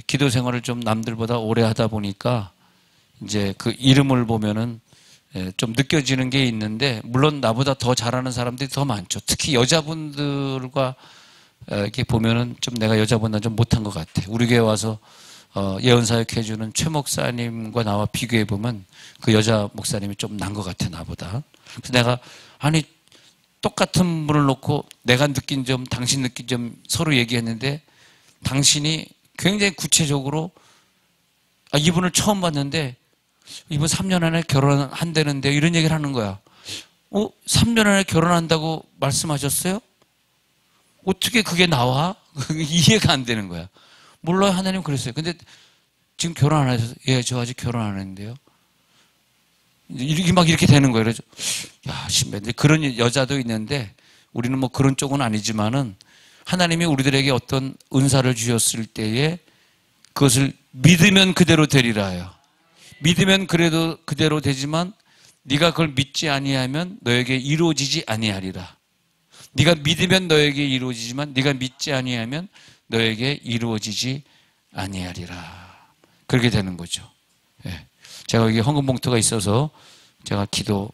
기도 생활을 좀 남들보다 오래 하다 보니까 이제 그 이름을 보면은 좀 느껴지는 게 있는데, 물론 나보다 더 잘하는 사람들이 더 많죠. 특히 여자분들과 이렇게 보면은 좀 내가 여자보다 좀 못한 것 같아. 우리 교회 와서 예언사역 해주는 최 목사님과 나와 비교해 보면 그 여자 목사님이 좀 난 것 같아, 나보다. 그래서 내가 아니 똑같은 분을 놓고 내가 느낀 점, 당신 느낀 점 서로 얘기했는데 당신이 굉장히 구체적으로 이분을 처음 봤는데 이분 3년 안에 결혼한다는데 이런 얘기를 하는 거야. 3년 안에 결혼한다고 말씀하셨어요? 어떻게 그게 나와? 이해가 안 되는 거야. 몰라요, 하나님 그랬어요. 근데 지금 결혼 안 하셔서, 예, 저 아직 결혼 안 했는데요. 이렇게 되는 거예요. 그래서 야, 신비한데 그런 여자도 있는데 우리는 뭐 그런 쪽은 아니지만은 하나님이 우리들에게 어떤 은사를 주셨을 때에 그것을 믿으면 그대로 되리라요. 믿으면 그대로 되지만 네가 그걸 믿지 아니하면 너에게 이루어지지 아니하리라. 네가 믿으면 너에게 이루어지지만 네가 믿지 아니하면 너에게 이루어지지 아니하리라. 그렇게 되는 거죠. 예. 제가 여기 헌금 봉투가 있어서 제가 기도